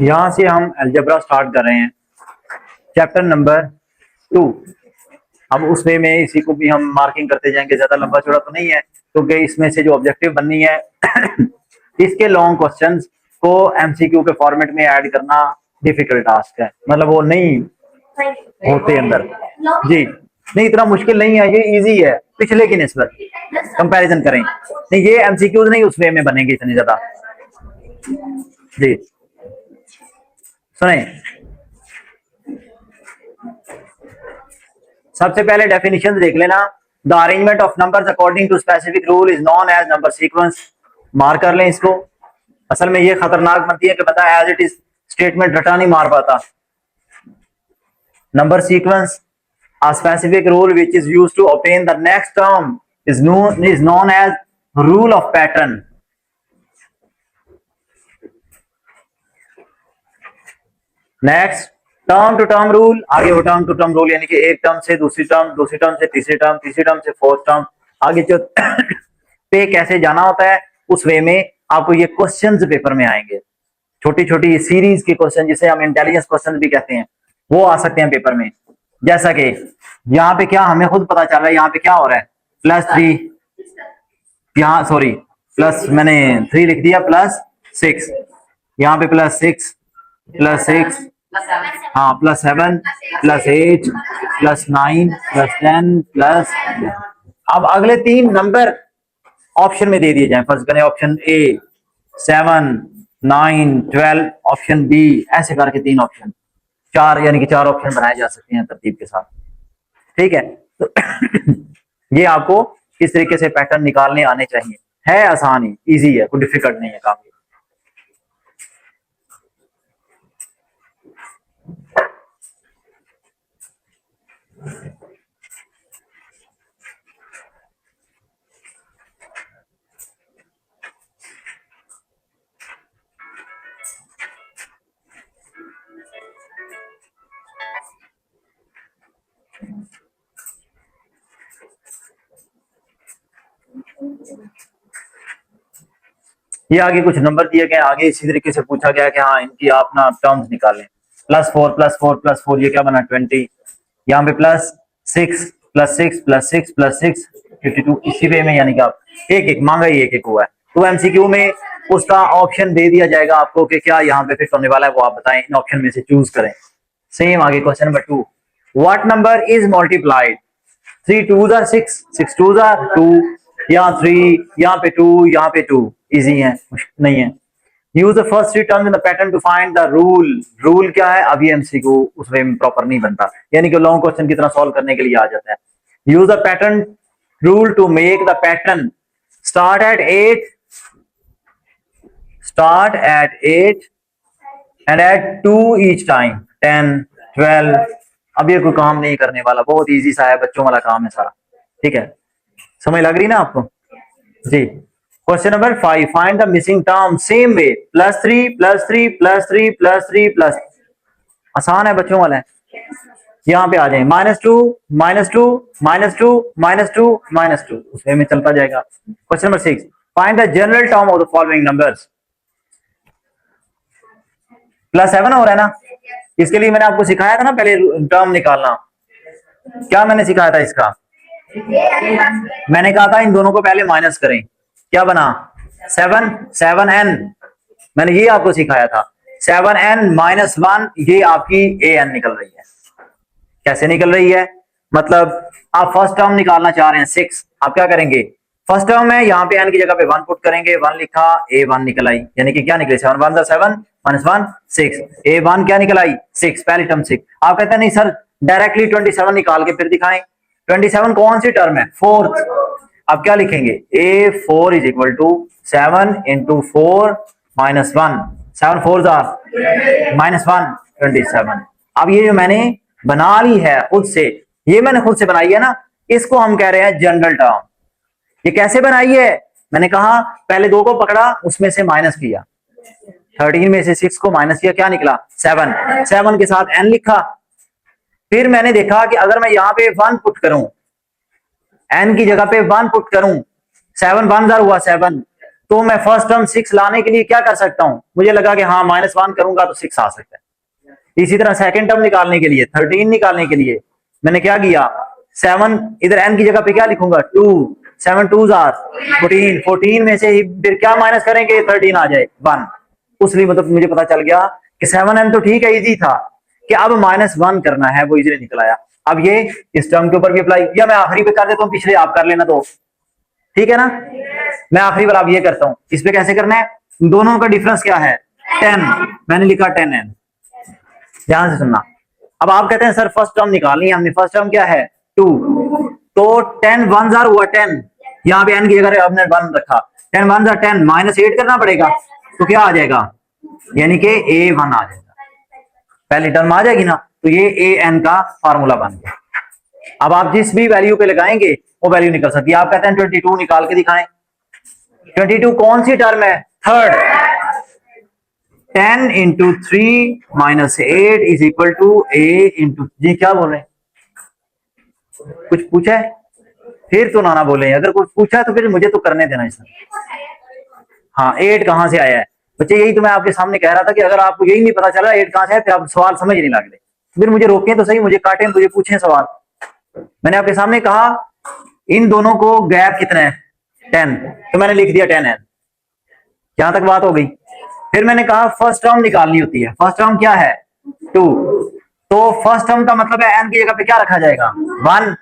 यहां से हम अलजेब्रा स्टार्ट कर रहे हैं, चैप्टर नंबर 2। अब उस वे में इसी को भी हम मार्किंग करते जाएंगे, ज्यादा लंबा चौड़ा तो नहीं है क्योंकि इसमें से जो ऑब्जेक्टिव बननी है इसके लॉन्ग क्वेश्चंस को एमसीक्यू के फॉर्मेट में ऐड करना डिफिकल्ट टास्क है, मतलब वो नहीं होते अंदर जी। नहीं, इतना मुश्किल नहीं है, ये इजी है पिछले की निस्बत कंपैरिजन करें। नहीं, ये एमसीक्यूज नहीं उस वे में बनेंगे इतनी ज्यादा जी। सुने, सबसे पहले डेफिनेशन देख लेना। The arrangement of numbers according to specific rule is known as number sequence. मार कर लें इसको। असल में ये खतरनाक बनती है कि पता एज इट इज स्टेटमेंट रटा नहीं मार पाता। Number sequence, a specific rule which is used to obtain the next term is known as rule of pattern. Next, term to term rule. आगे वो टर्म टू टर्म रूल यानी कि एक term से दूसरी टर्म, दूसरी टर्म से तीसरी टर्म, तीसरी टर्म से फोर्थ टर्म, आगे जो पे कैसे जाना होता है उस वे में आपको ये क्वेश्चंस पेपर में आएंगे। छोटी छोटी सीरीज के क्वेश्चन जिसे हम इंटेलिजेंस क्वेश्चन भी कहते हैं वो आ सकते हैं पेपर में। जैसा कि यहाँ पे क्या हमें खुद पता चल रहा है, यहाँ पे क्या हो रहा है, +3, यहाँ सॉरी प्लस मैंने 3 लिख दिया, +6, यहाँ पे +6, +6, हाँ +7, +8, +9, +10, अब अगले 3 नंबर ऑप्शन में दे दिए जाए। फर्स्ट करें ऑप्शन ए 7, 9, 12, ऑप्शन बी, ऐसे करके 3 ऑप्शन, 4 यानी कि 4 ऑप्शन बनाए जा सकते हैं तरतीब के साथ। ठीक है, तो ये आपको इस तरीके से पैटर्न निकालने आने चाहिए। है आसान ही, इजी है, कोई डिफिकल्ट नहीं है काम। ये आगे कुछ नंबर दिए गए, आगे इसी तरीके से पूछा गया कि हाँ इनकी आप ना टर्म्स निकालें। +4, +4, +4, ये क्या बना 20, यहाँ पे +6, +6, +6, +6, 52, इसी वे में यानी कि आप एक एक मांगा ही एक एक हुआ है। तो एमसीक्यू में उसका ऑप्शन दे दिया जाएगा आपको कि क्या यहाँ पे फिट होने वाला है, वो आप बताएं, इन ऑप्शन में से चूज करें। सेम आगे question number 2, what number is multiplied 3 2s are 6, 6 2s are 2, यहाँ 3, यहाँ पे 2, यहाँ पे 2, इजी है, मुश्किल नहीं है। Use the first 3 terms in the pattern to find the rule. Rule क्या है, अभी एमसीक्यू उस वे में प्रॉपर नहीं बनता, यानी कि लॉन्ग क्वेश्चन की तरह सॉल्व करने के लिए आ जाता है। Use the pattern rule to make the pattern start at 8 and at 2 each time, 10, 12। अब ये कोई काम नहीं करने वाला, बहुत इजी सा है, बच्चों वाला काम है सारा। ठीक है, समझ लग रही ना आपको जी। Question number 5, find the missing term same way, +3, +3, +3, +3, plus, आसान है बच्चों वाला है। यहाँ पे आ जाए -2, -2, -2, -2, -2, उस वे में चलता जाएगा। Question number 6, find the general term of the following numbers. +7 हो रहा है ना, इसके लिए मैंने आपको सिखाया था ना पहले टर्म निकालना। क्या मैंने सिखाया था इसका, मैंने कहा था इन दोनों को पहले माइनस करें, क्या बना 7, 7n, मैंने ये आपको सिखाया था। 7n - 1, ये आपकी an निकल रही है। कैसे निकल रही है, मतलब आप फर्स्ट टर्म निकालना चाह रहे हैं 6, आप क्या करेंगे, फर्स्ट टर्म है यहाँ पे n की जगह पे 1 पुट करेंगे, 1 लिखा, a1 निकल आई, यानी कि क्या निकले 7 1 7 -1 6, a1 क्या निकल आई 6, पहली टर्म 6। आप कहते हैं नहीं सर डायरेक्टली 27 निकाल के फिर दिखाएं। 27 कौन सी टर्म है, फोर्थ। अब क्या लिखेंगे, a4 = 7 × 4 - 1, 7 4s are -1, 27। अब ये जो मैंने बना ली है खुद से, ये मैंने खुद से बनाई है ना, इसको हम कह रहे हैं जनरल टर्म। ये कैसे बनाई है, मैंने कहा पहले 2 को पकड़ा, उसमें से माइनस किया, 13 में से 6 को माइनस किया, क्या निकला 7, 7 के साथ n लिखा। फिर मैंने देखा कि अगर मैं यहाँ पे 1 पुट करूं, n की जगह पे 1 पुट करूं, 7 1 हुआ 7, तो मैं फर्स्ट टर्म 6 लाने के लिए क्या कर सकता हूं, मुझे लगा कि हाँ -1 करूंगा तो 6 आ सकता है। इसी तरह सेकंड टर्म निकालने के लिए 13 निकालने के लिए मैंने क्या किया, 7 इधर n की जगह पे क्या लिखूंगा 2, 7 2 आर 14, 14 में से ही फिर क्या माइनस करेंगे 13 आ जाए 1। उसलिए मतलब मुझे पता चल गया कि 7n तो ठीक है इजी था, कि अब -1 करना है, वो इजीली निकल आया। अब ये इस टर्म के ऊपर भी अप्लाई, या मैं आखिरी पे कर देता हूँ, पिछले आप कर लेना, तो ठीक है ना। मैं आखिरी बार अब ये करता हूं, इस पे कैसे करना है, दोनों का डिफरेंस क्या है 10, मैंने लिखा 10n, ध्यान से सुनना। अब आप कहते हैं सर फर्स्ट टर्म निकालनी है हमने, फर्स्ट टर्म क्या है 2, तो 10 1 हुआ 10, यहाँ पे n की जगह आपने 1 रखा, 10 1 10 -8 करना पड़ेगा, तो क्या आ जाएगा, यानी कि a1 आ जाएगा, पहली टर्म आ जाएगी ना, तो ये an का फार्मूला बन गया। अब आप जिस भी वैल्यू पे लगाएंगे वो वैल्यू निकल सकती है। आप कहते हैं 22 निकाल के दिखाएं, 22 कौन सी टर्म है, third, 10 into 3 -8 is equal to a into, जी क्या बोल रहे हैं, कुछ पूछा है, फिर तो ना बोले, अगर कुछ पूछा है तो फिर मुझे तो करने देना इसमें। हाँ 8 कहां से आया है बच्चे, यही तो मैं आपके सामने कह रहा था कि अगर आपको यही नहीं पता चल रहा 8 कहां से है, फिर आप सवाल समझ नहीं लग रहे, फिर मुझे रोकें तो सही, मुझे काटें, मुझे पूछें सवाल। मैंने आपके सामने कहा इन दोनों को गैप कितना है 10, तो मैंने लिख दिया 10n, यहां तक बात हो गई। फिर मैंने कहा फर्स्ट टर्म निकालनी होती है, फर्स्ट टर्म क्या है 2, तो फर्स्ट टर्म का मतलब है n की जगह पे क्या रखा जाएगा 1,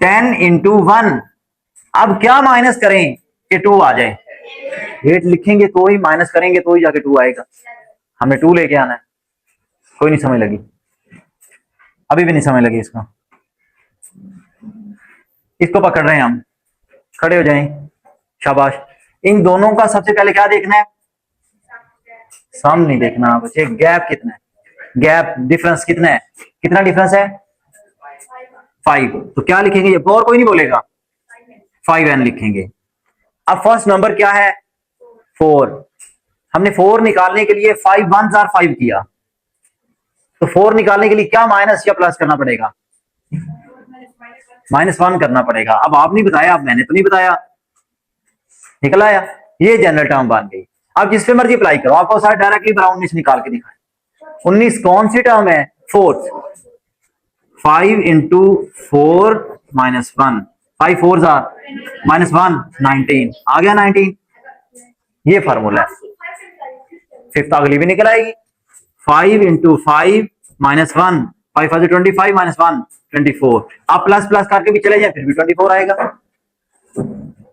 10 इंटू 1, अब क्या माइनस करें कि 2 आ जाए, 8 लिखेंगे तो ही, माइनस करेंगे तो ही जाके 2 आएगा, हमें 2 लेके आना है। कोई नहीं समझ लगी, अभी भी नहीं समझ लगी इसको, इसको पकड़ रहे हैं हम, खड़े हो जाएं, शाबाश। इन दोनों का सबसे पहले क्या देखना है, सम नहीं देखना बच्चे, गैप कितना है, गैप डिफरेंस कितना है, कितना डिफरेंस है 5, तो क्या लिखेंगे, ये और कोई नहीं बोलेगा 5n लिखेंगे। अब फर्स्ट नंबर क्या है 4, हमने 4 निकालने के लिए 5 1 5 किया, तो 4 निकालने के लिए क्या माइनस या प्लस करना पड़ेगा, -1 करना पड़ेगा। अब आप नहीं बताया, अब मैंने तो नहीं बताया, निकल आया, ये जनरल टर्म बन गई। अब जिस पे मर्जी अप्लाई करो, आपको सारा डायरेक्टली 19 निकाल के दिखाए, 19 कौन सी टर्म है फोर्थ, 5 इंटू 4 -1, 5 4 -1 19, आ गया 19, ये फार्मूला है। फिफ्थ अगली भी निकल आएगी, 5 इंटू 5 -1, 5 5 25 -1 24, आप प्लस प्लस करके भी चले जाए फिर भी 24 आएगा,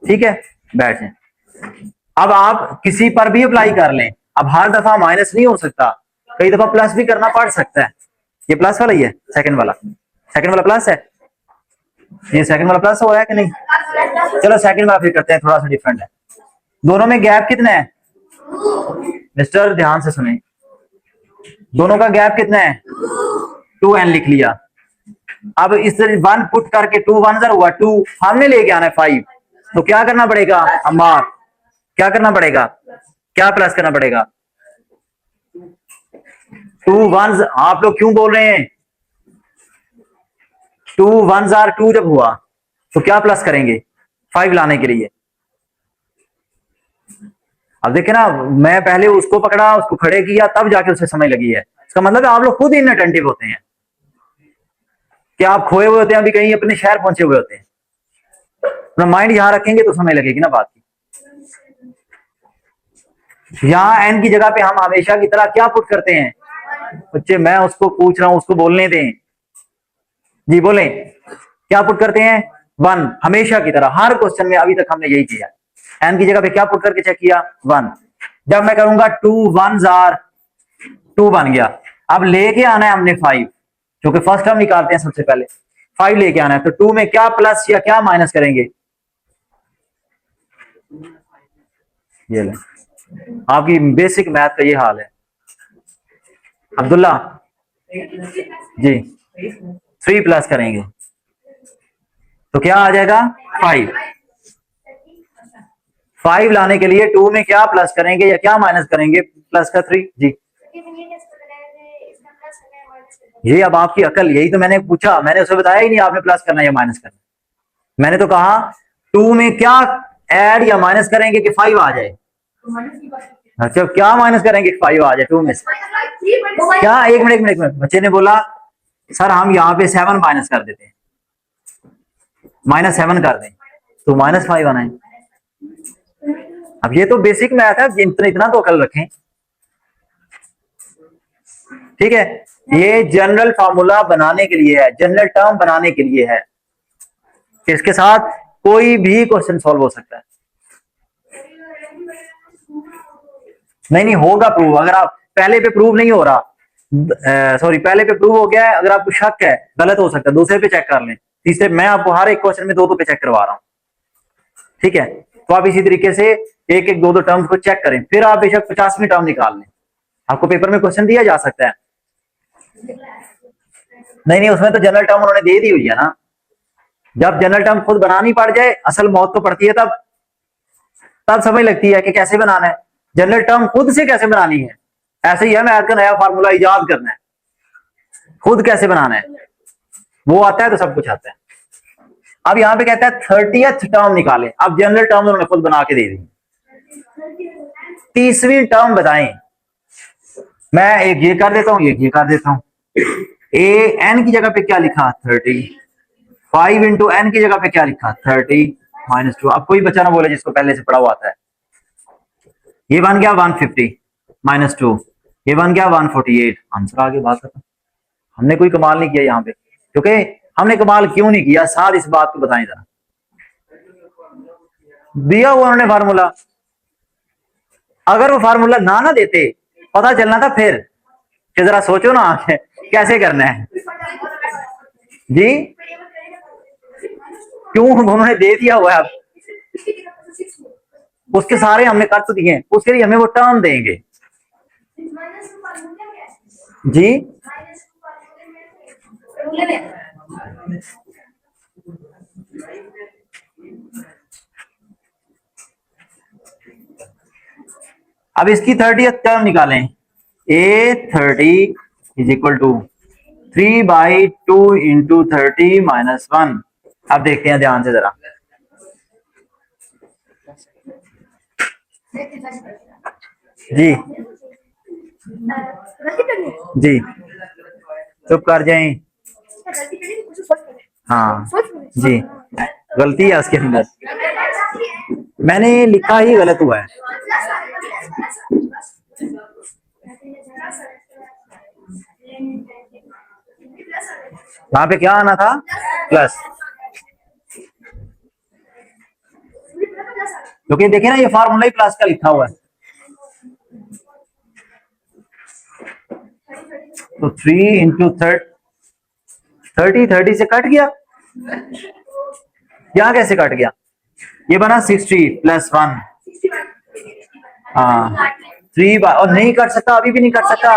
ठीक है बैठ जाए। अब आप किसी पर भी अप्लाई कर लें, अब हर दफा माइनस नहीं हो सकता, कई दफा प्लस भी करना पड़ सकता है। ये प्लस वाला ही है, सेकंड वाला प्लस है, ये सेकंड वाला प्लस हो रहा है कि नहीं, चलो सेकंड वाला फिर करते हैं, थोड़ा सा डिफरेंट है। दोनों में गैप कितना है मिस्टर, ध्यान से सुने, दोनों का गैप कितना है 2n लिख लिया। अब इस 1 पुट करके 2 1 हुआ 2, हमने लेके आना है 5, तो क्या करना पड़ेगा अम्मा, क्या करना पड़ेगा, क्या प्लस करना पड़ेगा 2 1, आप लोग क्यों बोल रहे हैं 2 1 2 जब हुआ तो क्या प्लस करेंगे 5 लाने के लिए। अब देखे ना, मैं पहले उसको पकड़ा, उसको खड़े किया, तब जाके उसे समझ लगी है। इसका मतलब है आप लोग खुद इनअटेंटिव होते हैं, कि आप खोए हुए होते हैं, अभी कहीं अपने शहर पहुंचे हुए होते हैं, अपना माइंड यहां रखेंगे तो समझ लगेगी ना बात की। यहां एन की जगह पे हम हमेशा की तरह क्या पुट करते हैं बच्चे, मैं उसको पूछ रहा हूं, उसको बोलने दें, जी बोले, क्या पुट करते हैं 1, हमेशा की तरह हर क्वेश्चन में अभी तक हमने यही किया, एन की जगह पे क्या पुट करके चेक किया 1। जब मैं करूंगा 2 1 2 बन गया, अब लेके आना है हमने 5, क्योंकि फर्स्ट टर्म निकालते हैं सबसे पहले, 5 लेके आना है, तो 2 में क्या प्लस या क्या माइनस करेंगे, ये ले, आपकी बेसिक मैथ का ये हाल है अब्दुल्ला जी, 3 प्लस करेंगे तो क्या आ जाएगा 5, 5 लाने के लिए 2 में क्या प्लस करेंगे या क्या माइनस करेंगे, प्लस का 3 जी। ये अब आपकी अकल, यही तो मैंने पूछा, मैंने उसे बताया ही नहीं आपने प्लस करना या माइनस करना, मैंने तो कहा टू में क्या ऐड या माइनस करेंगे कि 5 आ जाए? अच्छा, क्या माइनस करेंगे 5 आ जाए टू में से? क्या, एक मिनट एक मिनट एक मिनट, बच्चे ने बोला सर हम यहाँ पे 7 माइनस कर देते हैं, -7 कर दें तो -5 आना है। अब ये तो बेसिक मैथ है, इतना इतना तो अकल रखें, ठीक है। ये जनरल फार्मूला बनाने के लिए है, जनरल टर्म बनाने के लिए है, इसके साथ कोई भी क्वेश्चन सॉल्व हो सकता है। नहीं नहीं होगा प्रूव, अगर आप पहले पे प्रूव नहीं हो रहा, सॉरी पहले पे प्रूव हो गया है, अगर आपको शक है गलत हो सकता है दूसरे पे चेक कर लें, तीसरे मैं आपको हर एक क्वेश्चन में दो पे चेक करवा रहा हूं, ठीक है। तो आप इसी तरीके से एक एक दो टर्म्स को चेक करें, फिर आप बेशक 50वीं टर्म निकाल लें, आपको पेपर में क्वेश्चन दिया जा सकता है। नहीं नहीं उसमें तो जनरल टर्म उन्होंने दे दी हुई है ना, जब जनरल टर्म खुद बनानी पड़ जाए, असल मौत तो पड़ती है तब तब समझ लगती है कि कैसे बनाना है, जनरल टर्म खुद से कैसे बनानी है। ऐसे ही है मैथ का नया फार्मूला इजाद करना है, खुद कैसे बनाना है वो आता है तो सब कुछ आता है। अब यहां पे कहता है 30th टर्म निकालें, अब जनरल टर्म उन्होंने खुद बना के दे दी, 30वीं टर्म बताएं। मैं एक ये कर देता हूं, एक ये कर देता हूं। ए एन की जगह पे क्या लिखा 30, 5 इंटू एन की जगह पे क्या लिखा 30 -2। अब कोई बच्चा ना बोले जिसको पहले से पढ़ा हुआ आता है। ये बन गया 150 -2, ये बन गया 148, आंसर आगे बात करता। हमने कोई कमाल नहीं किया यहाँ पे, क्योंकि हमने कमाल क्यों नहीं किया, साथ इस बात को बताएं जरा। दिया हुआ उन्होंने फार्मूला, अगर वो फार्मूला ना देते पता चलना था फिर कि जरा सोचो ना कैसे करना है जी, क्यों उन्होंने दे दिया हुआ है, उसके सारे हमने कर तो दिए, उसके लिए हमें वो टर्म देंगे जी। अब इसकी 30th टर्म निकालें, A30 is equal to 3/2 into 30 -1। अब देखते हैं ध्यान से जरा, जी जी चुप कर जाए, हाँ जी गलती है उसके अंदर, मैंने लिखा ही गलत हुआ है। वहां पे क्या आना था प्लस, क्योंकि देखिए ना ये फार्मूला ही प्लस का लिखा हुआ है, तो 3 इंटू 30 से कट गया, यहाँ कैसे कट गया, ये बना 60 +1, हाँ 3 और नहीं कट सकता, अभी भी नहीं कट सकता।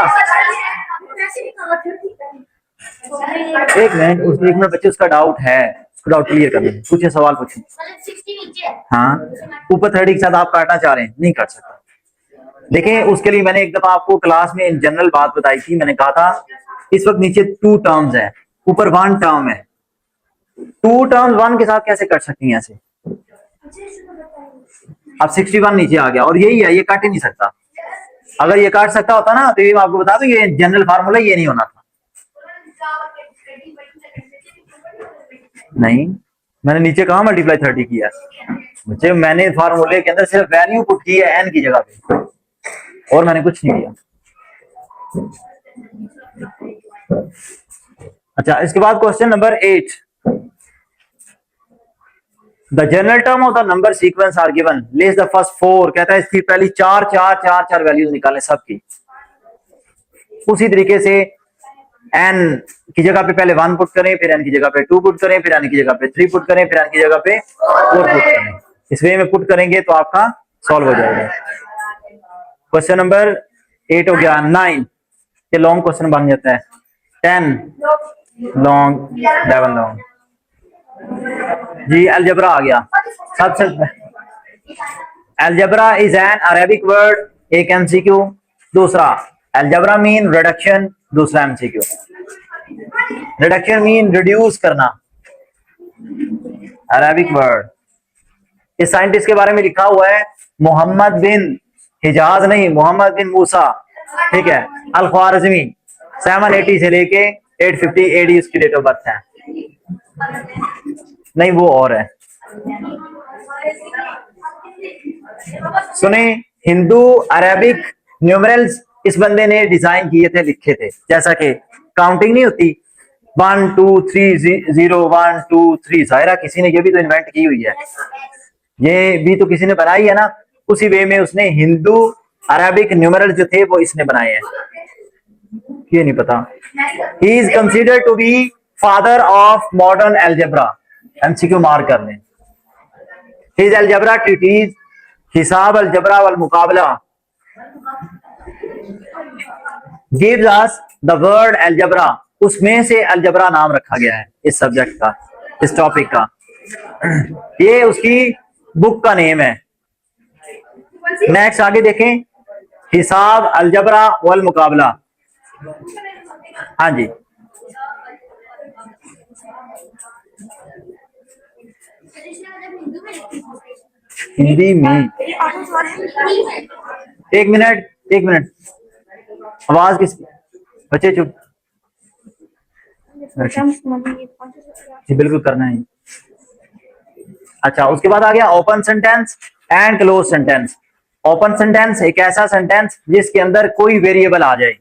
एक मिनट बच्चे, उसका डाउट है, उसका डाउट क्लियर करना है, पूछे सवाल पूछे। हाँ ऊपर 30 के साथ आप काटना चाह रहे हैं, नहीं काट सकता। देखिए उसके लिए मैंने एक दफा आपको क्लास में इन जनरल बात बताई थी, मैंने कहा था इस वक्त नीचे 2 टर्म्स है, ऊपर 1 टर्म है, 2 टर्म्स 1 के साथ कैसे कट सकती हैं ऐसे। अब 61 नीचे आ गया और यही है, ये काट ही नहीं सकता, अगर ये काट सकता होता ना तो ये मैं आपको बता दूं, ये जनरल फार्मूला ये नहीं होना था। नहीं मैंने नीचे कहा मल्टीप्लाई 30 किया बच्चे, मैंने फार्मूले के अंदर सिर्फ वैल्यू पुट की है एन की जगह पे, और मैंने कुछ नहीं किया। अच्छा इसके बाद question number 8, the general term of the number sequence are given, list the first 4। कहता है इसकी पहली 4 वैल्यूज निकालें सबकी, उसी तरीके से n की जगह पे पहले 1 पुट करें, फिर n की जगह पे 2 पुट करें, फिर n की जगह पे 3 पुट करें, फिर n की जगह पे 4 पुट करें, इस वे में पुट करेंगे तो आपका सॉल्व हो जाएगा। क्वेश्चन नंबर 8 हो गया। 9 ये लॉन्ग क्वेश्चन बन जाता है, 10 लॉन्ग, 11 लॉन्ग जी। अलजबरा आ गया सबसे, algebra is an Arabic word, एक एमसीक्यू, दूसरा अलजबरा मीन रिडक्शन, दूसरा एमसीक्यू। रिडक्शन मीन रिड्यूस करना, अरेबिक वर्ड, इस साइंटिस्ट के बारे में लिखा हुआ है मोहम्मद बिन हिजाज नहीं, मोहम्मद बिन मूसा, ठीक है, अल ख्वारिज़मी। 780 से लेके 850 AD उसकी डेट ऑफ बर्थ है। नहीं वो और है। सुने, हिंदू अरेबिक न्यूमरल्स इस बंदे ने डिजाइन किए थे, लिखे थे, जैसा कि काउंटिंग नहीं होती 1 2 3 0 1 2 3, जाहिर है किसी ने ये भी तो इन्वेंट की हुई है, ये भी तो किसी ने बनाई है ना। उसी वे में उसने हिंदू अरेबिक न्यूमरल जो थे वो इसने बनाए हैं, ये नहीं पता। He is considered to be father of modern algebra, MCQ mark कर लें। His algebra treatise Hisab Aljabr Wal Muqabala gives us the word algebra, उसमें से अलजबरा नाम रखा गया है इस सब्जेक्ट का, इस टॉपिक का, ये उसकी बुक का नेम है। नेक्स्ट आगे देखें, हिसाब अलजबरा वल मुकाबला। हाँ जी, हिंदी में, एक मिनट एक मिनट, आवाज किस, बच्चे चुप, जी बिल्कुल करना है। अच्छा, उसके बाद आ गया open sentence and clause sentence. Open sentence एक ऐसा सेंटेंस जिसके अंदर कोई वेरिएबल आ जाए,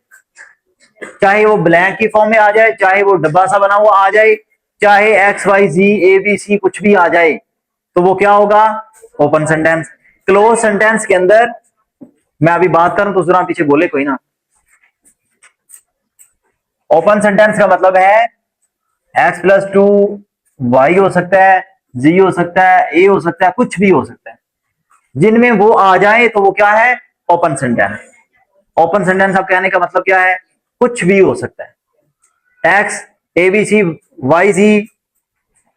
चाहे वो ब्लैंक की फॉर्म में आ जाए, चाहे वो डब्बा सा बना हुआ आ जाए, चाहे XYZ ABC कुछ भी आ जाए, तो वो क्या होगा, ओपन सेंटेंस। क्लोज सेंटेंस के अंदर मैं अभी बात करूं तो उस दौरान पीछे बोले कोई ना। ओपन सेंटेंस का मतलब है X+2 Y हो सकता है, Z हो सकता है, A हो सकता है, कुछ भी हो सकता है, जिनमें वो आ जाए तो वो क्या है, ओपन सेंटेंस। ओपन सेंटेंस आप कहने का मतलब क्या है, कुछ भी हो सकता है, X ABC YZ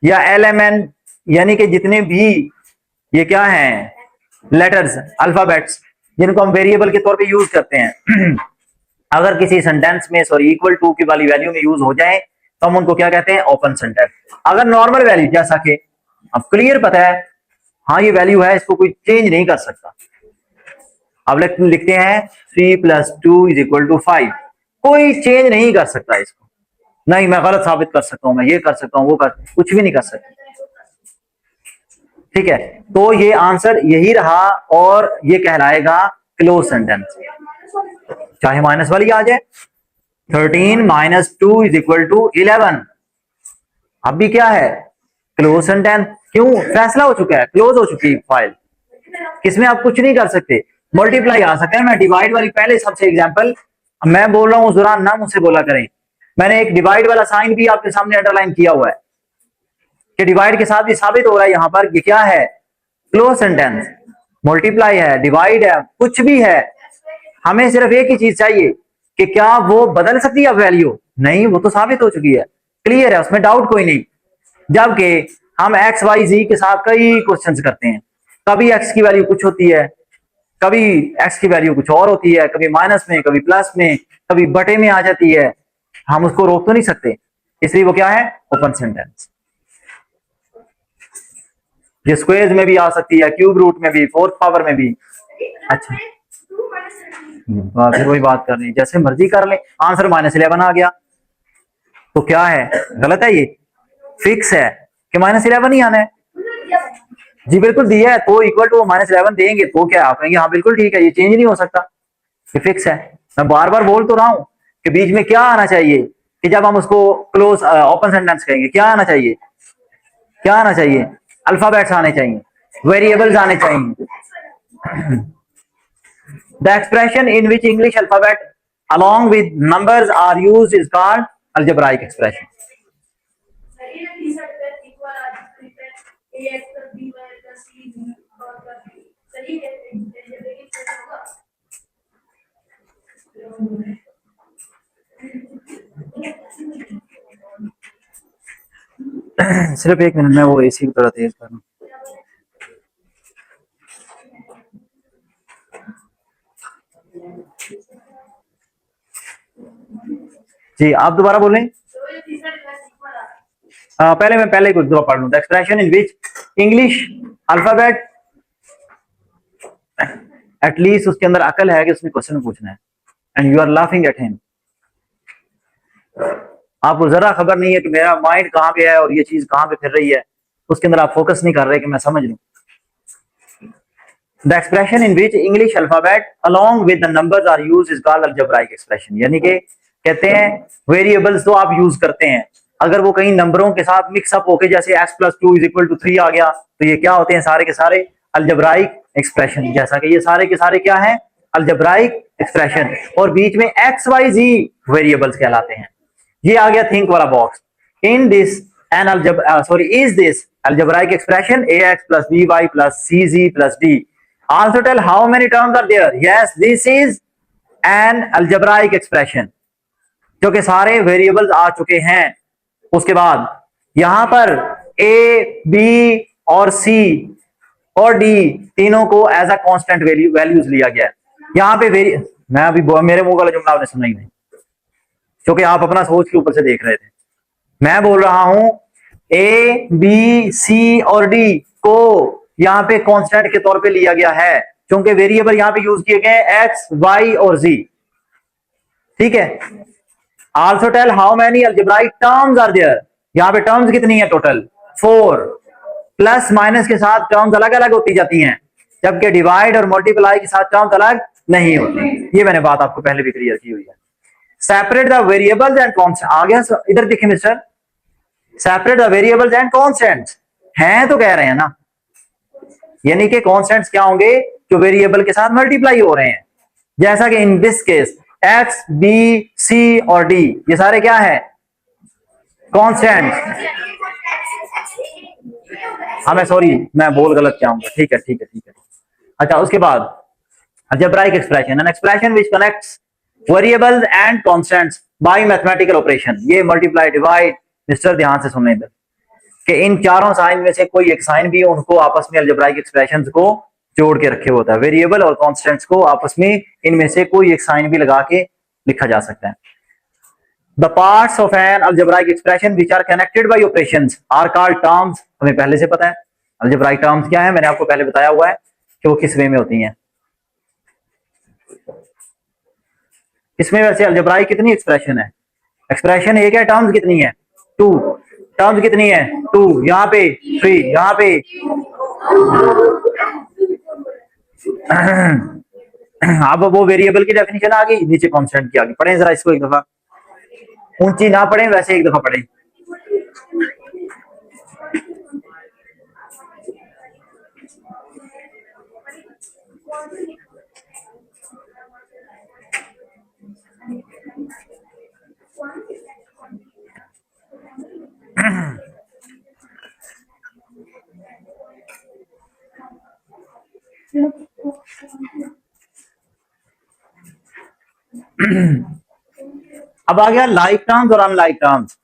या LMN, यानी कि जितने भी ये क्या है लेटर्स अल्फाबेट्स जिनको हम वेरिएबल के तौर पे यूज करते हैं अगर किसी सेंटेंस में सॉरी इक्वल टू की वाली वैल्यू में यूज हो जाए तो हम उनको क्या कहते हैं, ओपन सेंटेंस। अगर नॉर्मल वैल्यू जैसा कि अब क्लियर पता है, हाँ ये वैल्यू है, इसको कोई चेंज नहीं कर सकता, अब लिखते हैं 3+2 = 5, कोई चेंज नहीं कर सकता इसको, नहीं मैं गलत साबित कर सकता हूं, मैं ये कर सकता हूं, वो कर, कुछ भी नहीं कर सकता, ठीक है। तो ये आंसर यही रहा और ये कहलाएगा क्लोज सेंटेंस, चाहे माइनस वाली आ जाए। 13 - 2 = 11, अब भी क्या है, क्लोज सेंटेंस। क्यों, फैसला हो चुका है, क्लोज हो चुकी है फाइल, किसमें आप कुछ नहीं कर सकते। मल्टीप्लाई आ सकता है, मैं डिवाइड वाली पहले सबसे एग्जांपल मैं बोल रहा हूं, जरा ना मुझसे बोला करें, मैंने एक डिवाइड वाला साइन भी आपके सामने अंडरलाइन किया हुआ है कि डिवाइड के साथ भी साबित हो रहा है यहां पर कि क्या है, क्लोज सेंटेंस। मल्टीप्लाई है, डिवाइड है, कुछ भी है, हमें सिर्फ एक ही चीज चाहिए कि क्या वो बदल सकती है वैल्यू, नहीं वो तो साबित हो चुकी है, क्लियर है, उसमें डाउट कोई नहीं। जबकि हम XYZ के साथ कई क्वेश्चंस करते हैं, कभी x की वैल्यू कुछ होती है, कभी x की वैल्यू कुछ और होती है, कभी माइनस में, कभी प्लस में, कभी बटे में आ जाती है, हम उसको रोक तो नहीं सकते, इसलिए वो क्या है, ओपन सेंटेंस। ये स्क्वायर्स में भी आ सकती है, क्यूब रूट में भी, फोर्थ पावर में भी। अच्छा फिर वही बात करनी, जैसे मर्जी कर ले, आंसर -11 आ गया तो क्या है, गलत है, ये फिक्स है कि -11 ही आना है। जी बिल्कुल दिया है तो इक्वल टू -11 देंगे तो क्या आप कहेंगे हाँ बिल्कुल ठीक है, ये चेंज नहीं हो सकता, ये फिक्स है। मैं बार बार बोल तो रहा हूं कि बीच में क्या आना चाहिए कि जब हम उसको क्लोज ओपन सेंटेंस कहेंगे, क्या आना चाहिए, क्या आना चाहिए, अल्फाबेट्स आने चाहिए, वेरिएबल्स आने चाहिए। The expression in which English alphabet along with numbers are used is called algebraic expression. सिर्फ एक मिनट में वो एसी को थोड़ा तेज करना। जी आप दोबारा बोलें। पहले मैं पहले कुछ दो पढ़ लूं। The expression in which English alphabet at least उसके अंदर अकल है कि उसने क्वेश्चन पूछना है, and you are laughing at him. आपको जरा खबर नहीं है कि मेरा माइंड कहाँ पे है और ये चीज कहाँ पे फिर रही है, उसके अंदर आप फोकस नहीं कर रहे कि मैं समझ लूं। The expression in which English alphabet along with the numbers are used is called algebraic expression. यानी कि कहते हैं वेरिएबल्स तो आप यूज करते हैं, अगर वो कहीं नंबरों के साथ मिक्सअप होके जैसे x+2 = 3 आ गया तो ये क्या होते हैं, सारे के सारे अलजेब्राइक एक्सप्रेशन। जैसा कि ये सारे के सारे क्या हैं, अलजेब्राइक एक्सप्रेशन, और बीच में XYZ वेरिएबल्स कहलाते हैं। ये आ गया थिंक वाला box. In this an is this algebraic expression ax plus by plus cz plus d, also tell how many terms are there। yes, this is an algebraic expression जो कि सारे variables आ चुके हैं। उसके बाद यहां पर a b और c और d तीनों को एज अ कांस्टेंट वैल्यूज लिया गया है। यहाँ पे मैं अभी मेरे मुंह वाला जुमला आपने सुना ही नहीं, क्योंकि आप अपना सोच के ऊपर से देख रहे थे। मैं बोल रहा हूं ए बी सी और डी को यहां पे कांस्टेंट के तौर पे लिया गया है, क्योंकि वेरिएबल यहां पे यूज किए गए एक्स वाई और जी। ठीक है। Also tell how many algebraic terms are there. यहां पे टर्म्स कितनी है, टोटल 4। प्लस माइनस के साथ टर्म्स अलग अलग होती जाती हैं, जबकि डिवाइड और मल्टीप्लाई के साथ टर्म्स अलग नहीं होती। ये मैंने बात आपको पहले भी क्लियर की हुई है। Separate the variables and constant. आ गया इधर देखिए mister, separate the variables and constants हैं तो कह रहे हैं ना, यानी कि कॉन्स्टेंट्स क्या होंगे, जो वेरिएबल के साथ मल्टीप्लाई हो रहे हैं। जैसा कि in this case x b c और डी ये सारे क्या है, कॉन्स्टेंट्स। हाँ मैं सॉरी, मैं बोल गलत क्या हूँ। ठीक है ठीक है ठीक है। अच्छा उसके बाद algebraic expression, an expression which connects variables and constants by mathematical operation। ये मल्टीप्लाई डिवाइड मिस्टर ध्यान से सुनने इधर कि इन चारों साइन में से कोई एक साइन भी उनको आपस में अलजेब्राइक एक्सप्रेशंस को जोड़ के रखे होता है। वेरिएबल और कांस्टेंट्स को आपस में इनमें से कोई एक साइन भी लगा के लिखा जा सकता है। The parts of an algebraic expression which are connected by operations are called terms. हमें पहले से पता है अलजेब्राइक टर्म्स क्या है, मैंने आपको पहले बताया हुआ है कि वो किस वे में होती हैं। इसमें वैसे अलजेब्राइक कितनी एक्सप्रेशन है, एक्सप्रेशन एक है, टर्म्स कितनी है 2। टर्म्स कितनी है 2, यहाँ पे 3, यहाँ पे अब वो वेरिएबल की डेफिनेशन आ गई, नीचे कांस्टेंट की आ गई। पढ़ें जरा इसको एक दफा, ऊंची ना पढ़ें, वैसे एक दफा पढ़ें। अब आ गया लाइक टर्म्स और अनलाइक टर्म्स।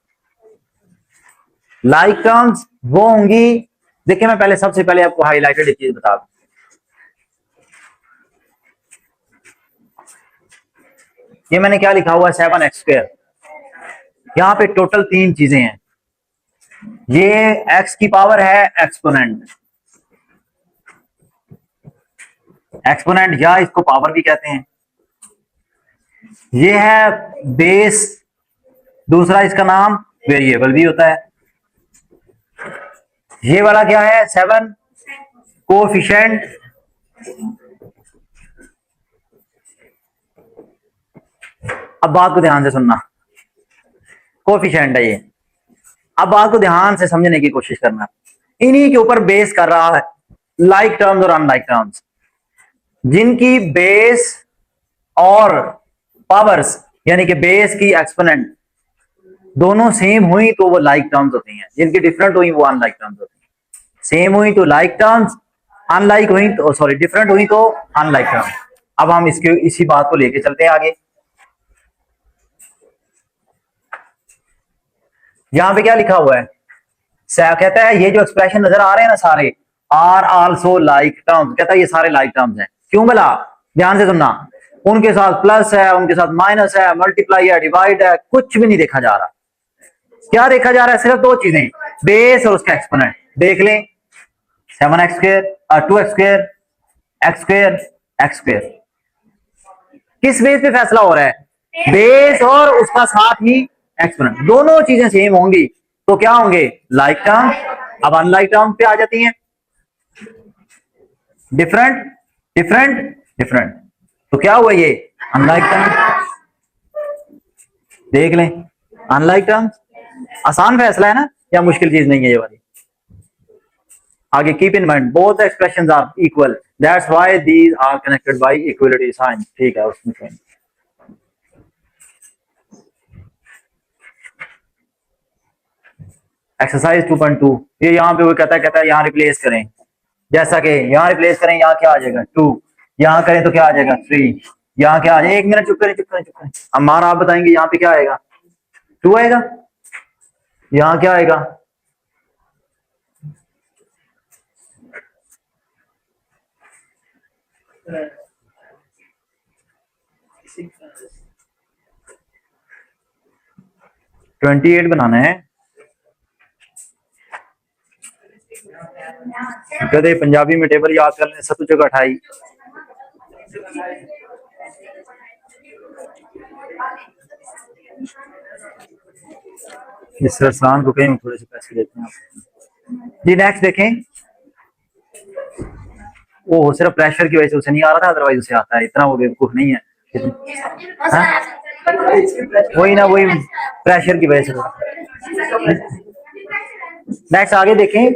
लाइक टर्म्स वो होंगी, देखिए मैं पहले सबसे पहले आपको हाईलाइटेड एक चीज बता दूं। ये मैंने क्या लिखा हुआ है 7x²। यहां पे टोटल 3 चीजें हैं। ये x की पावर है एक्सपोनेंट, एक्सपोनेंट या इसको पावर भी कहते हैं। ये है बेस, दूसरा इसका नाम वेरिएबल भी होता है। ये वाला क्या है 7 कोएफिशिएंट। अब बात को ध्यान से सुनना, कोएफिशिएंट है ये। अब बात को ध्यान से समझने की कोशिश करना, इन्हीं के ऊपर बेस कर रहा है लाइक टर्म्स और अनलाइक टर्म्स। जिनकी बेस और पावर्स यानी कि बेस की एक्सपोनेंट दोनों सेम हुई तो वो लाइक टर्म्स होती हैं, जिनकी डिफरेंट हुई वो अनलाइक टर्म्स होती हैं। सेम हुई तो लाइक टर्म्स, अनलाइक हुई तो सॉरी डिफरेंट हुई तो अनलाइक टर्म्स। अब हम इसके इसी बात को लेके चलते हैं आगे। यहां पे क्या लिखा हुआ है, कहता है ये जो एक्सप्रेशन नजर आ रहे हैं ना सारे आर आल्सो लाइक टर्म्स, कहता है ये सारे लाइक टर्म्स हैं। क्यों भला, ध्यान से सुनना, उनके साथ प्लस है, उनके साथ माइनस है, मल्टीप्लाई है, डिवाइड है, कुछ भी नहीं देखा जा रहा। क्या देखा जा रहा है, सिर्फ 2 चीजें, बेस और उसका एक्सपोनेंट। देख लें 7x² 2x² x², x square. किस बेस पे फैसला हो रहा है? बेस और उसका साथ ही एक्सपोनेंट, दोनों चीजें सेम होंगी तो क्या होंगे? Like term. अब अनलाइक टर्म पे आ जाती हैं, डिफरेंट डिफरेंट डिफरेंट, तो क्या हुआ ये? Unlike term. देख लें, अनलाइक टर्म आसान फैसला है ना, या मुश्किल चीज नहीं है ये वाली? आगे keep in mind both expressions are equal, that's why these are connected by equality sign. ठीक है, उसमें एक्सरसाइज 2.2, ये यहाँ पे वो कहता है यहाँ रिप्लेस करें, जैसा कि यहाँ रिप्लेस करें, यहाँ क्या आ जाएगा 2, यहाँ करें तो क्या आ जाएगा 3, यहाँ क्या आ जाएगा, 1 मिनट चुप करें चुप करें चुप करें, हमारा आप बताएंगे यहाँ पे क्या आएगा? 2 आएगा। यहाँ क्या आएगा? ट्वेंटी 28 बनाना है। कहते पंजाबी में टेबल याद कर लें, 7 जगह 28। इस सरसान को कहीं थोड़े से पैसे देते हैं जी। नेक्स्ट देखें, वो सिर्फ प्रेशर की वजह से उसे नहीं आ रहा था, अदरवाइज उसे आता है, इतना वो बेवकूफ नहीं है। वही ना, वही प्रेशर की वजह से। नेक्स्ट आगे देखें,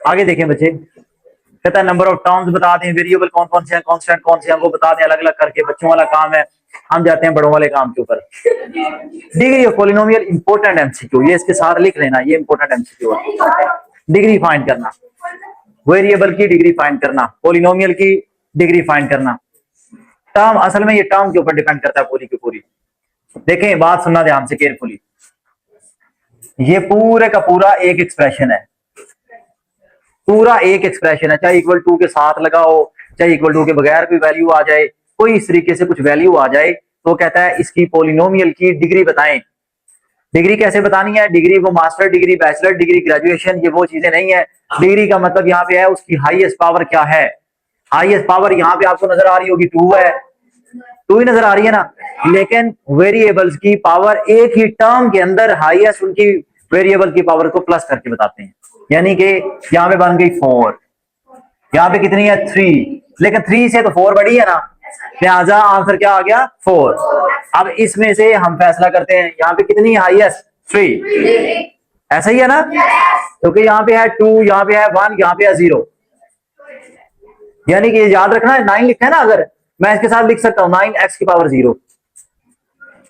आगे देखें बच्चे, कहता है नंबर ऑफ टर्म्स बता दें, वेरिएबल कौन कौन से हैं, कांस्टेंट कौन से हैं, वो बता दें अलग अलग करके। बच्चों वाला काम है, हम जाते हैं बड़ों वाले काम के ऊपर। Degree of polynomial important MCQ, ये इसके साथ लिख लेना, ये इंपोर्टेंट एमसीक्यू है। डिग्री फाइंड करना, वेरिएबल की डिग्री फाइंड करना, पॉलिनोमियल की डिग्री फाइंड करना। टर्म, असल में ये टर्म के ऊपर डिपेंड करता है पूरी की पूरी। देखें, बात सुनना ध्यान से केयरफुली, ये पूरे का पूरा एक एक्सप्रेशन है, पूरा एक एक्सप्रेशन है, चाहे इक्वल टू के साथ लगाओ, चाहे इक्वल टू के बगैर कोई वैल्यू आ जाए, कोई इस तरीके से कुछ वैल्यू आ जाए तो कहता है इसकी पॉलिनोमियल की डिग्री बताएं। डिग्री कैसे बतानी है? डिग्री वो master degree, bachelor degree, graduation, ये वो चीजें नहीं है। डिग्री का मतलब यहाँ पे है उसकी हाईएस्ट पावर क्या है। हाईएस्ट पावर यहाँ पे आपको नजर आ रही होगी 2 है, 2 ही नजर आ रही है ना, लेकिन वेरिएबल्स की पावर एक ही टर्म के अंदर हाईएस्ट उनकी वेरिएबल की पावर को प्लस करके बताते हैं। यानी कि यहाँ पे बन गई 4, यहाँ पे कितनी है 3, लेकिन 3 से तो 4 बड़ी है ना, लिहाजा आंसर क्या आ गया 4। अब इसमें से हम फैसला करते हैं यहाँ पे कितनी हाईएस्ट 3, ऐसा ही है ना, क्योंकि यहाँ पे है 2, यहाँ पे है 1, यहाँ पे है 0, यानी कि याद रखना है 9 लिखा है ना, अगर मैं इसके साथ लिख सकता हूँ 9x की पावर 0,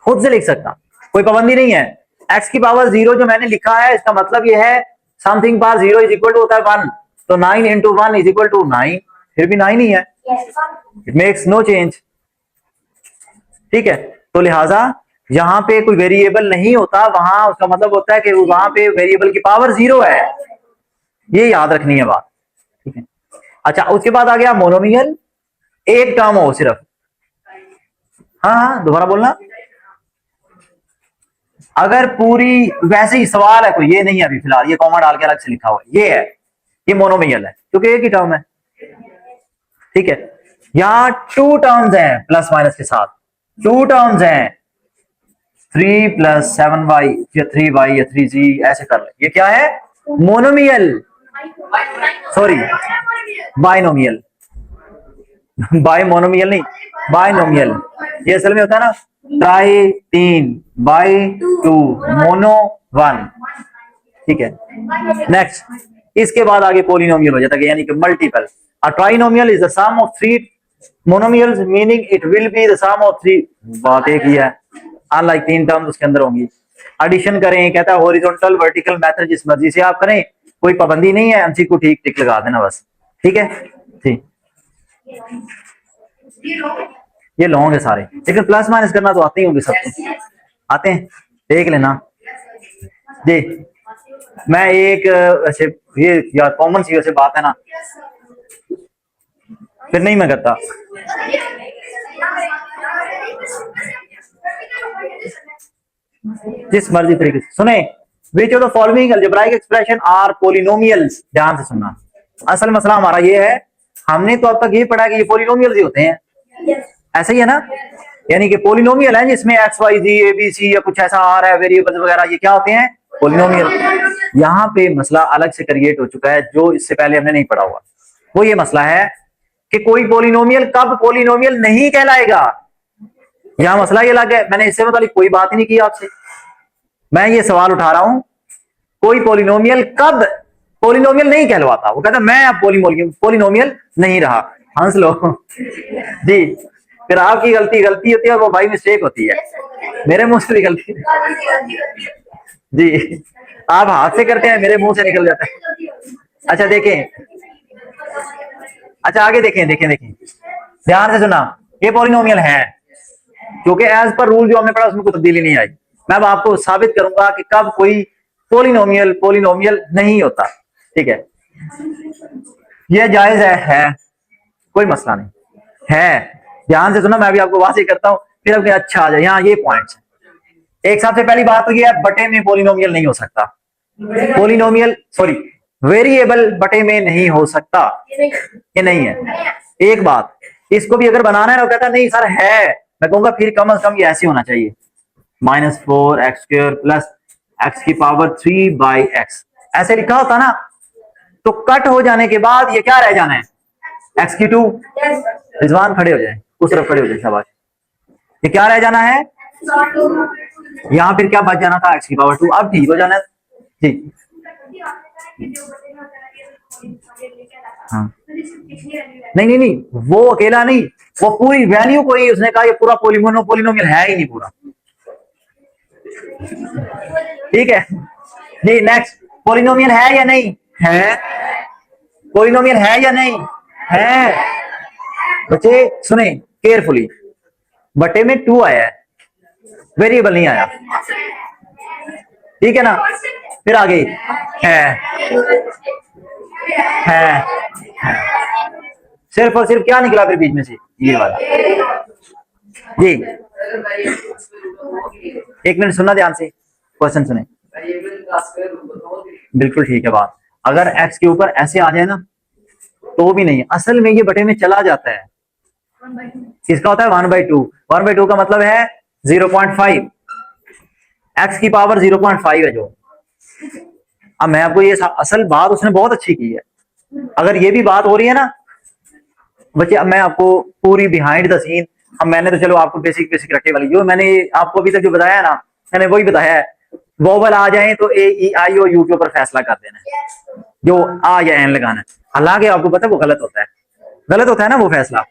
खुद से लिख सकता, कोई पाबंदी नहीं है। x की पावर 0 जो मैंने लिखा है, इसका मतलब यह है something power 0 is equal to होता है 1, तो 9 इंटू 1 इज इक्वल टू 9, फिर भी 9 ही है, इट मेक्स नो चेंज। ठीक है, तो लिहाजा यहां पे कोई वेरिएबल नहीं होता, वहां उसका मतलब होता है कि वहां पे वेरिएबल की पावर 0 है, ये याद रखनी है बात। ठीक है, अच्छा उसके बाद आ गया मोनोमियल, एक टर्म हो सिर्फ। हाँ हाँ, दोबारा बोलना। अगर पूरी, वैसे ही सवाल है कोई, ये नहीं है अभी फिलहाल, ये कॉमा डाल के अलग से लिखा हुआ है, ये है, ये मोनोमियल है क्योंकि एक ही टर्म है। ठीक है, यहां 2 टर्म्स हैं प्लस माइनस के साथ, 2 टर्म्स हैं, 3 + 7y या 3y या 3z, ऐसे कर ले, ये क्या है? Monomial, sorry binomial, bye monomial नहीं, बाइनोमियल। ये असल में होता है ना ट्राई 3 बाय 2 मोनो 1। ठीक है, नेक्स्ट, इसके बाद आगे पॉलिनोमियल हो जाता है, यानी कि multiple. A trinomial is the sum of 3 monomials, meaning it will be the sum of 3, बात एक ही है, अनलाइक 3 टर्म्स उसके अंदर होंगी। एडिशन करें, कहता है हॉरिजॉन्टल वर्टिकल मेथड, जिस मर्जी से आप करें, कोई पाबंदी नहीं है, एमसी को ठीक टिक लगा देना बस। ठीक है, ठीक, ये लॉन्ग है सारे, लेकिन प्लस माइनस करना तो आते ही होंगे सबको, आते हैं, देख लेना जी। मैं एक ऐसे, ये यार कॉमन सी वैसे बात है ना, फिर नहीं मैं करता। जिस मर्जी तरीके से सुने, which of the following algebraic expression are polynomials, ध्यान से सुनना। असल मसला हमारा ये है हमने तो अब तक ये पढ़ा कि ये पॉलिनोमियल ही होते हैं, ऐसे ही है ना। यानी कि पॉलिनोमियल है जिसमें x y z a b c या कुछ ऐसा आ रहा है वेरिएबल्स वगैरह, ये क्या होते हैं? पॉलिनोमियल। यहाँ पे मसला अलग से क्रिएट हो चुका है जो इससे पहले हमने नहीं पढ़ा हुआ। वो ये मसला है कि कोई पॉलिनोमियल कब पॉलिनोमियल नहीं कहलाएगा। यहां मसला ये लग है, मैंने इससे मतलब कोई बात ही नहीं की आपसे, मैं ये सवाल उठा रहा हूं कोई पॉलिनोमियल कब पॉलिनोमियल नहीं कहलवाता। वो कहता मैं अब पॉलिनोमियल नहीं रहा। हंस लो जी, फिर आपकी गलती गलती होती है और वो भाई मिस्टेक होती है, मेरे मुंह से निकलती है जी। आप हाथ से करते हैं, मेरे मुंह से निकल जाता है। अच्छा देखें, अच्छा आगे देखें, देखें देखें ध्यान से सुना। ये पॉलिनोमियल है क्योंकि एज पर रूल जो हमने पढ़ा उसमें कोई तब्दीली नहीं आई। मैं अब आपको साबित करूंगा कि कब कोई पॉलिनोमियल पॉलिनोमियल नहीं होता। ठीक है, ये जायज है कोई मसला नहीं है। ध्यान से सुना, मैं भी आपको वाज़ेह करता हूं फिर अब अच्छा आ जाए। यहाँ ये पॉइंट्स है। एक सबसे पहली बात तो ये है, बटे में पॉलिनोमियल नहीं हो सकता। पॉलिनोमियल सॉरी वेरिएबल बटे में नहीं हो सकता, ये नहीं है। एक बात, इसको भी अगर बनाना है ना, कहता नहीं सर है, मैं कहूंगा फिर कम से कम ये ऐसे होना चाहिए -4x² प्लस x की पावर 3/x, ऐसे लिखा होता ना तो कट हो जाने के बाद ये क्या रह जाना है? x की 2। रिजवान खड़े हो जाए, उस तरफ खड़े हो जाए, शाबाश। ये क्या रह जाना है? यहां फिर क्या बच जाना था? x की पावर 2। अब ठीक हो जाना है जी। हाँ नहीं नहीं नहीं, वो अकेला नहीं, वो पूरी वैल्यू को ही उसने कहा ये पूरा पॉलिनोमियल है ही नहीं पूरा। ठीक है जी। नेक्स्ट, पॉलिनोमियल है या नहीं है? पॉलिनोमियल है या नहीं है? बच्चे सुने केयरफुली, बटे में 2 आया है, वेरिएबल नहीं आया। ठीक है ना। फिर आगे है सिर्फ और सिर्फ क्या निकला फिर बीच में से? ये वाला जी। एक मिनट सुनना ध्यान से, क्वेश्चन सुने। बिल्कुल ठीक है बात। अगर एक्स के ऊपर ऐसे आ जाए ना तो भी नहीं, असल में ये बटे में चला जाता है। किसका होता है? 1/2। 1/2 का मतलब है 0.5, एक्स की पावर 0.5 है जो। अब मैं आपको ये असल बात उसने बहुत अच्छी की है। अगर ये भी बात हो रही है ना बच्चे, अब मैं आपको पूरी बिहाइंड द सीन, अब मैंने तो चलो आपको बेसिक बेसिक रखे वाली जो मैंने आपको अभी तक जो बताया ना, मैंने वही बताया है। वोवल आ जाए तो ए ई आई ओ यू के ऊपर फैसला कर देना है, जो आ या एन लगाना है। हालांकि आपको पता है वो गलत होता है, गलत होता है ना वो फैसला।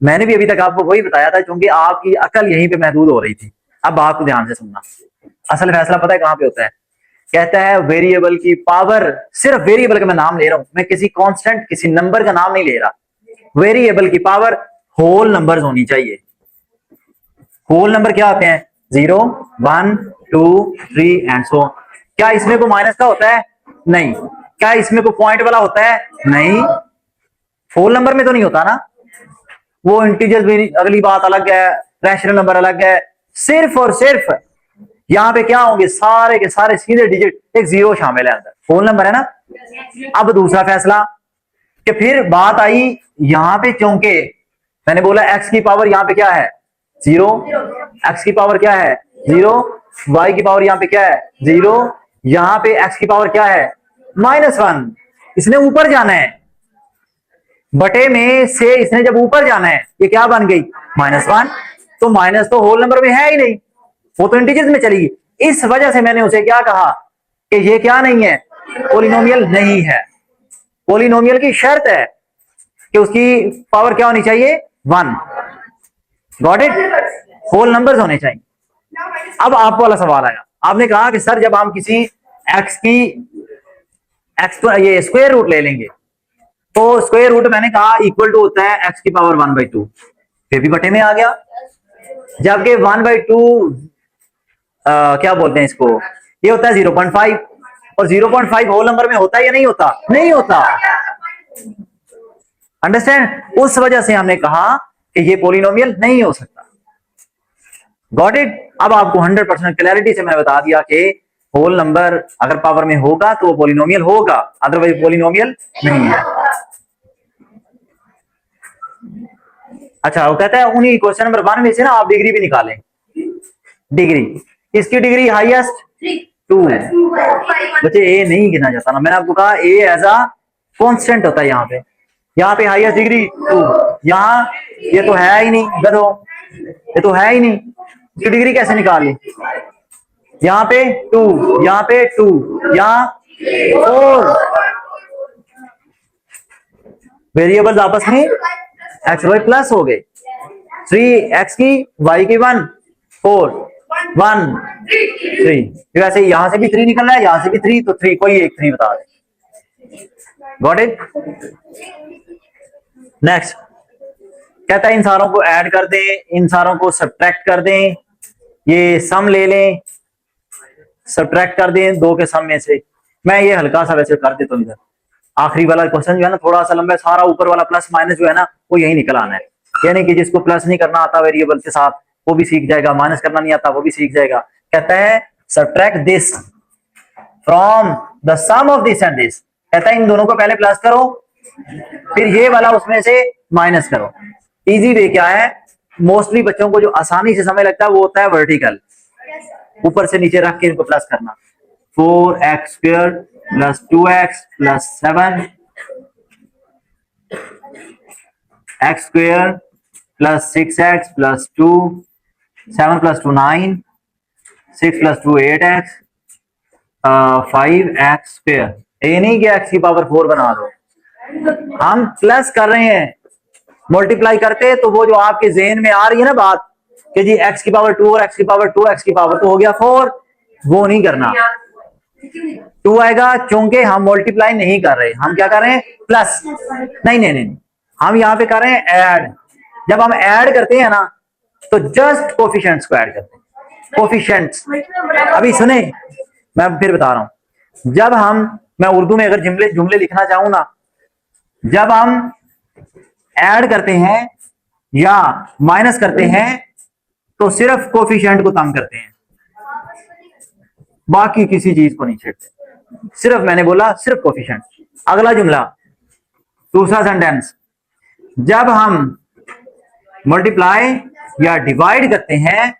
मैंने भी अभी तक आपको वही बताया था क्योंकि आपकी अकल यहीं पे महदूद हो रही थी। अब बात को ध्यान से सुनना, असल फैसला पता है कहां पे होता है? कहता है वेरिएबल की पावर, सिर्फ वेरिएबल का मैं नाम ले रहा हूं, मैं किसी कांस्टेंट किसी नंबर का नाम नहीं ले रहा। वेरिएबल की पावर होल नंबर्स होनी चाहिए। होल नंबर क्या होते हैं? 0 1 2 3 एंड सो। क्या इसमें कोई माइनस का होता है? नहीं। क्या इसमें कोई पॉइंट वाला होता है? नहीं। होल नंबर में तो नहीं होता ना, वो इंटीजर्स भी अगली बात अलग है, रैशनल नंबर अलग है। सिर्फ और सिर्फ यहां पे क्या होंगे? सारे के सारे सीधे डिजिट, एक 0 शामिल है अंदर, होल नंबर है ना। अब दूसरा फैसला कि फिर बात आई यहां पे, क्योंकि मैंने बोला x की पावर यहां पे क्या है? 0। x की पावर क्या है? 0। y की पावर यहां पे क्या है? 0। यहां पे x की पावर क्या है? -1। इसने ऊपर जाना है, बटे में से इसने जब ऊपर जाना है, ये क्या बन गई? -1। तो माइनस तो होल नंबर में है ही नहीं, वो तो इंटीजर्स में चली गई। इस वजह से मैंने उसे क्या कहा कि ये क्या नहीं है? पॉलिनोमियल नहीं है। पॉलिनोमियल की शर्त है कि उसकी पावर क्या होनी चाहिए? 1। Got it? होल नंबर्स होने चाहिए। अब आपको वाला सवाल आया, आपने कहा कि सर जब हम किसी एक्स की ये स्क्वायर रूट ले लेंगे तो स्क्वायर रूट मैंने कहा इक्वल टू होता है एक्स की पावर 1/2, फिर भी बटे में आ गया। जबकि 1/2 क्या बोलते हैं इसको, ये होता है 0.5, और 0.5 होल नंबर में होता है या नहीं होता? नहीं होता। अंडरस्टैंड? उस वजह से हमने कहा कि ये पॉलिनोमियल नहीं हो सकता। Got it? अब आपको 100% क्लैरिटी से मैंने बता दिया कि होल नंबर अगर पावर में होगा तो वो पॉलिनोमियल होगा, अदरवाइज पॉलिनोमियल नहीं है। अच्छा, वो कहता है उन्हीं क्वेश्चन नंबर 1 में से ना आप डिग्री भी निकालें। डिग्री, इसकी डिग्री हाईएस्ट 2। बच्चे ए नहीं गिना जाता ना, मैंने आपको कहा ए एज अ कांस्टेंट होता है। यहाँ पे हाईएस्ट डिग्री 2। यहाँ ये तो है ही नहीं गधो, ये तो है ही नहीं, इसकी डिग्री कैसे निकाल ली? यहाँ पे 2, यहाँ पे 2, यहाँ 4 वेरिएबल्स आपस में एक्स वाई प्लस हो गए। 3 एक्स की, वाई की 1, 4 1 3। वैसे यहां से भी 3 निकल रहा है, यहां से भी 3, तो 3 कोई एक 3 बता दे। Got it? नेक्स्ट कहता है इन सारों को ऐड कर दें, इन सारों को सब्ट्रैक्ट कर दें, ये सम ले लें, सब्ट्रैक्ट कर दें 2 के सम में से। मैं ये हल्का सा वैसे कर देता हूं इधर। आखिरी वाला क्वेश्चन जो है ना थोड़ा सा लंबा है, सारा ऊपर वाला प्लस माइनस जो है ना वो यही निकल आना है। यानी कि जिसको प्लस नहीं करना आता वेरिएबल के साथ वो भी सीख जाएगा, माइनस करना नहीं आता वो भी सीख जाएगा। कहता है subtract this from the sum of this and this. कहता है इन दोनों को पहले प्लस करो, फिर ये वाला उसमें से माइनस करो। इजी वे क्या है? मोस्टली बच्चों को जो आसानी से समय लगता है वो होता है वर्टिकल, ऊपर से नीचे रख के इनको प्लस करना। 4x square plus 2x plus 7 x square plus 6x plus 2, 7 plus 2 9, 6 plus 2 8x, 5x square. ये नहीं कि x की पावर 4 बना दो, हम प्लस कर रहे हैं। मल्टीप्लाई करते तो वो जो आपके जेहन में आ रही है ना बात कि जी x की पावर 2 और x की पावर 2, x की पावर तो हो गया 4, वो नहीं करना। 2 आएगा क्योंकि हम मल्टीप्लाई नहीं कर रहे, हम क्या कर रहे हैं? प्लस। नहीं नहीं नहीं, हम यहाँ पे कर रहे हैं ऐड। जब हम ऐड करते हैं ना तो जस्ट कोफिशिएंट्स को ऐड करते हैं। कोफिशिएंट्स अभी सुने, मैं फिर बता रहा हूं। जब मैं उर्दू में अगर जुमले जुमले लिखना चाहूं ना, जब हम ऐड करते हैं या माइनस करते हैं तो सिर्फ कोफिशिएंट को तंग करते हैं, बाकी किसी चीज को नहीं छेड़ते। सिर्फ मैंने बोला सिर्फ कोफिशिएंट। अगला जुमला, दूसरा सेंटेंस, जब हम मल्टीप्लाई या डिवाइड करते हैं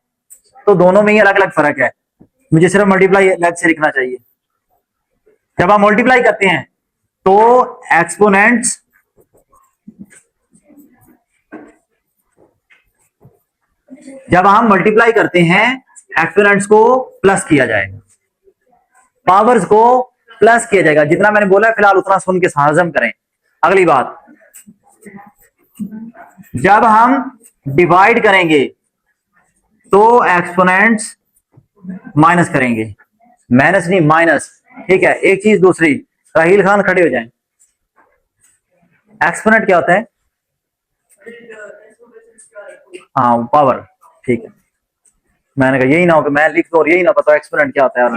तो दोनों में ही अलग अलग फर्क है। मुझे सिर्फ मल्टीप्लाई अलग से लिखना चाहिए। जब हम मल्टीप्लाई करते हैं तो एक्सपोनेंट्स जब हम मल्टीप्लाई करते हैं एक्सपोनेंट्स को प्लस किया जाएगा, पावर्स को प्लस किया जाएगा। जितना मैंने बोला फिलहाल उतना सुन के हजम करें। अगली बात, जब हम डिवाइड करेंगे तो एक्सपोनेंट्स माइनस करेंगे, माइनस नहीं माइनस, ठीक है। एक चीज दूसरी, राहील खान खड़े हो जाएं। एक्सपोनेंट क्या होता है? हाँ पावर, ठीक है। मैंने कहा यही ना हो कि मैं लिख दो और यही ना पता एक्सपोनेंट क्या होता है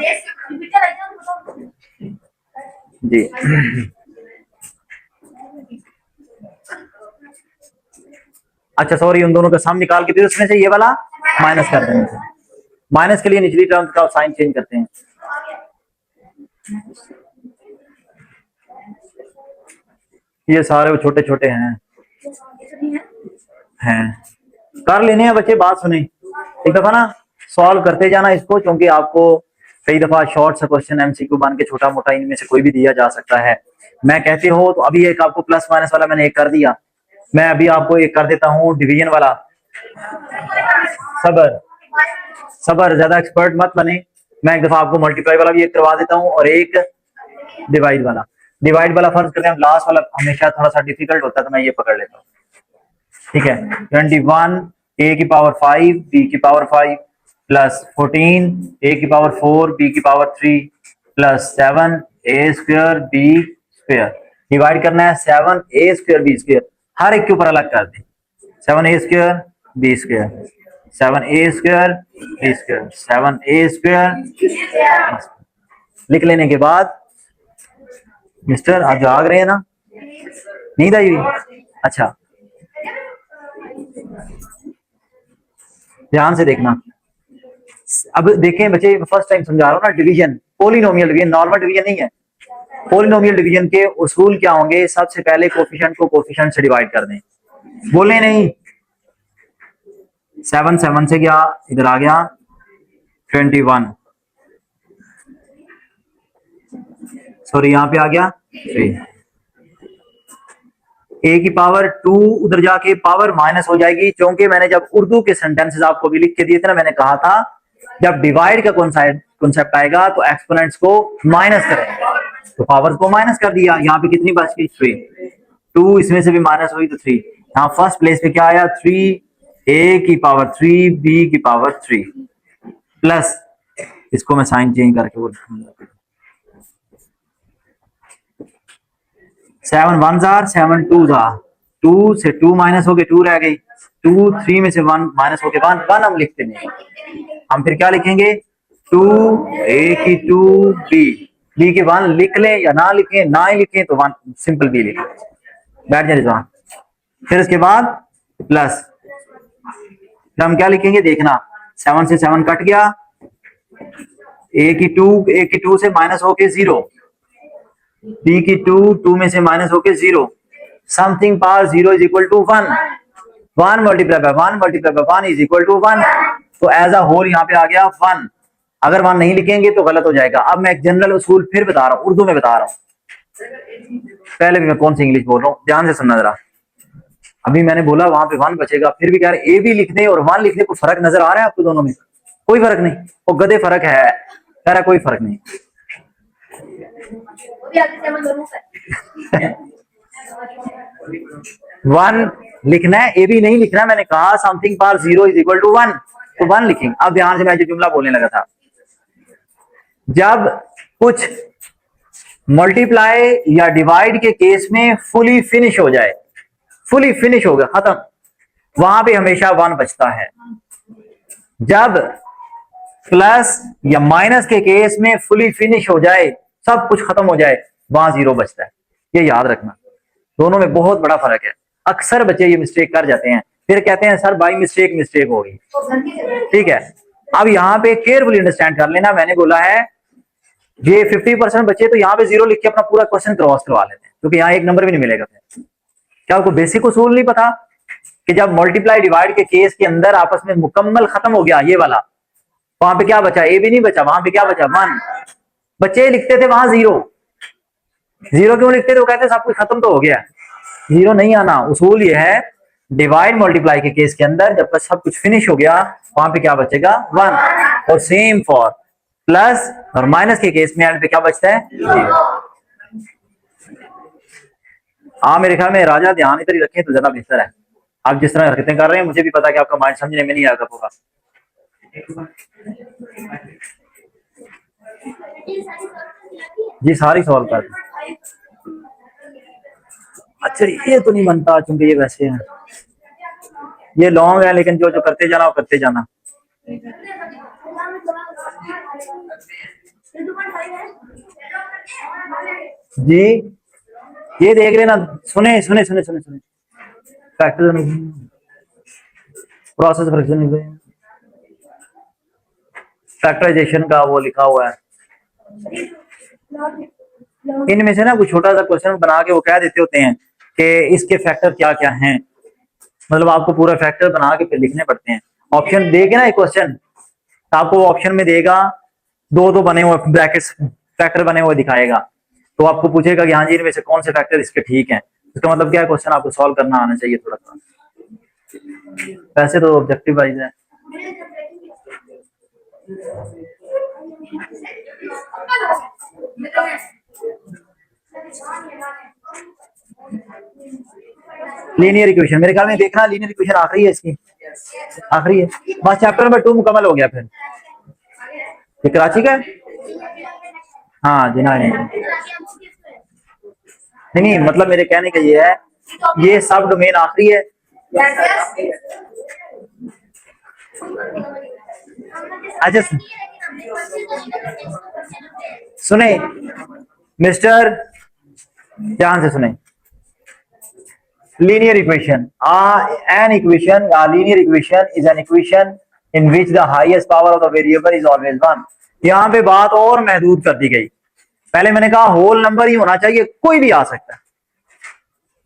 जी। अच्छा सॉरी, उन दोनों का सम निकाल के फिर उसमें से ये वाला माइनस कर देंगे। माइनस के लिए निचली टर्म का साइन चेंज करते हैं। ये सारे वो छोटे छोटे हैं कर लेने हैं बच्चे। बात सुने, एक दफा ना सॉल्व करते जाना इसको, क्योंकि आपको कई दफा शॉर्ट सा क्वेश्चन एमसीक्यू बन के छोटा मोटा इनमें से कोई भी दिया जा सकता है। मैं कहते हो तो अभी एक आपको प्लस माइनस वाला मैंने एक कर दिया, मैं अभी आपको एक कर देता हूं डिवीजन वाला। सबर सबर, ज्यादा एक्सपर्ट मत बने। मैं एक दफा आपको मल्टीप्लाई वाला भी एक करवा देता हूं और एक डिवाइड वाला। डिवाइड वाला फर्ज करते हैं, लास्ट वाला हमेशा थोड़ा सा डिफिकल्ट होता है तो मैं ये पकड़ लेता हूँ, ठीक है। 21 a की पावर 5 b की पावर 5 प्लस 14 a की पावर 4 b की power 3 plus 7 a square b square. Divide करना है 7 a स्क्वायर b स्क्वायर, हर एक के ऊपर अलग कर दें। 7 a square b square, 7 a square b square, 7 a square. लिख लेने के बाद मिस्टर आप जाग रहे हैं ना, नींद आई हुई? अच्छा ध्यान से देखना। अब देखें बच्चे, फर्स्ट टाइम समझा रहा हूं ना, division polynomial division, normal division नहीं है। पॉलिनोमियल डिवीजन के उसूल क्या होंगे? सबसे पहले कोफिशिएंट को कोफिशिएंट से डिवाइड कर दें, बोले नहीं 7 7 से गया, इधर आ गया 21, सॉरी यहाँ पे आ गया 3। ए की पावर 2 उधर जाके पावर माइनस हो जाएगी, क्योंकि मैंने जब उर्दू के सेंटेंसेस आपको भी लिख के दिए थे ना, मैंने कहा था जब डिवाइड का कॉन्सेप्ट आएगा तो एक्सपोनेंट्स को माइनस करेंगे, तो पावर्स को माइनस कर दिया। यहाँ पे कितनी बच गई 3, 2 इसमें से भी माइनस हुई तो 3। यहाँ फर्स्ट प्लेस पे क्या आया 3, ए की पावर 3, बी की पावर 3 प्लस, इसको मैं साइन चेंज करके बोल 7 1 जार 7 2 जार, 2 से 2 माइनस हो गए 2 रह गई, 2 3 में से 1 माइनस हो गए 1 1 हम लिखते नहीं, हम फिर क्या लिखेंगे 2, ए की 2, बी के 1 लिख लें या ना लिखें, ना ही लिखें तो 1 सिंपल बी लिखें, बैठ जाए रिजवान। फिर उसके बाद प्लस, फिर हम क्या लिखेंगे देखना, 7 से 7 कट गया, ए की 2 से माइनस होके 0, बी की 2 2 में से माइनस होके 0, something power 0 is equal to 1, 1 multiply by 1 multiply by 1 is equal to 1, तो एज अ होल यहाँ पे आ गया 1। अगर 1 नहीं लिखेंगे तो गलत हो जाएगा। अब मैं एक जनरल उसूल फिर बता रहा हूँ, उर्दू में बता रहा हूँ, पहले भी मैं कौन सी इंग्लिश बोल रहा हूँ, ध्यान से सुनना जरा। अभी मैंने बोला वहां पे 1 बचेगा, फिर भी कह रहे ए भी लिखने और 1 लिखने को फर्क नजर आ रहा है आपको दोनों में? कोई फर्क नहीं, वो गधे फर्क है, कह रहा कोई फर्क नहीं। 1 लिखना है, ए भी नहीं लिखना, मैंने कहा something power 0 is equal to 1, तो 1 लिखेंगे। अब ध्यान से मैं जो जुमला बोलने लगा था, जब कुछ मल्टीप्लाई या डिवाइड के केस में फुली फिनिश हो जाए, फुली फिनिश हो गया खत्म, वहां पे हमेशा 1 बचता है। जब प्लस या माइनस के केस में फुली फिनिश हो जाए, सब कुछ खत्म हो जाए, वहां 0 बचता है। ये याद रखना, दोनों में बहुत बड़ा फर्क है। अक्सर बच्चे ये मिस्टेक कर जाते हैं, फिर कहते हैं सर बाई मिस्टेक हो गई। ठीक है, अब यहाँ पे केयरफुली अंडरस्टैंड कर लेना, मैंने बोला है ये 50% बच्चे तो यहाँ पे 0 लिख के अपना पूरा क्वेश्चन क्रॉस करवा लेते हैं, क्योंकि यहाँ एक नंबर भी नहीं मिलेगा। क्या आपको बेसिक उसूल नहीं पता कि जब मल्टीप्लाई डिवाइड के केस के अंदर आपस में मुकम्मल खत्म हो गया ये वाला, वहां पे क्या बचा, ए भी नहीं बचा, वहां पे क्या बचा 1। बच्चे लिखते थे वहां 0 क्यों लिखते थे? वो कहते सब कुछ खत्म तो हो गया, 0 नहीं आना। उसूल ये है डिवाइड मल्टीप्लाई के केस के अंदर जब तक सब कुछ फिनिश हो गया, वहां पे क्या बचेगा 1, और सेम फॉर प्लस और माइनस के केस में एंड पे क्या बचता है 0। हाँ मेरे ख्याल में राजा ध्यान इधर ही रखें तो ज्यादा बेहतर है। आप जिस तरह हरकतें कर रहे हैं मुझे भी पता है कि आपका माइंड समझने में नहीं आएगा पूरा। जी सारी सॉल्व कर, अच्छा ये तो नहीं बनता क्योंकि ये वैसे है, ये लॉन्ग है, लेकिन जो जो करते जाना वो करते जाना। जी ये देख लेना, सुने सुने सुने सुने सुने फैक्टर प्रोसेस फैक्टराइजेशन का वो लिखा हुआ है, इनमें से ना कुछ छोटा सा क्वेश्चन बना के वो कह देते होते हैं कि इसके फैक्टर क्या क्या हैं, मतलब आपको पूरा फैक्टर बना के फिर लिखने पड़ते हैं। ऑप्शन देके ना एक क्वेश्चन आपको ऑप्शन में देगा, दो बने हुए ब्रैकेट्स फैक्टर बने हुए दिखाएगा, तो आपको पूछेगा कि हाँ जी इनमें से कौन से फैक्टर इसके ठीक हैं। इसका मतलब क्या है, क्वेश्चन आपको सॉल्व करना आना चाहिए थोड़ा सा, वैसे तो ऑब्जेक्टिव वाइज है। लीनियर इक्वेशन मेरे ख्याल में देखना, लीनियर इक्वेशन आखिरी है इसकी, आखिरी है, बस चैप्टर नंबर 2 मुकम्मल हो गया। फिर ये कराची का है, हाँ जी, नहीं मतलब मेरे कहने का ये है, ये सब डोमेन आखिरी है। अच्छा सुने मिस्टर, ध्यान से सुने, linear equation an equation a linear equation is an equation in which the highest power of the variable is always 1। यहाँ पे बात और महदूद कर दी गई, पहले मैंने कहा होल नंबर ही होना चाहिए, कोई भी आ सकता है,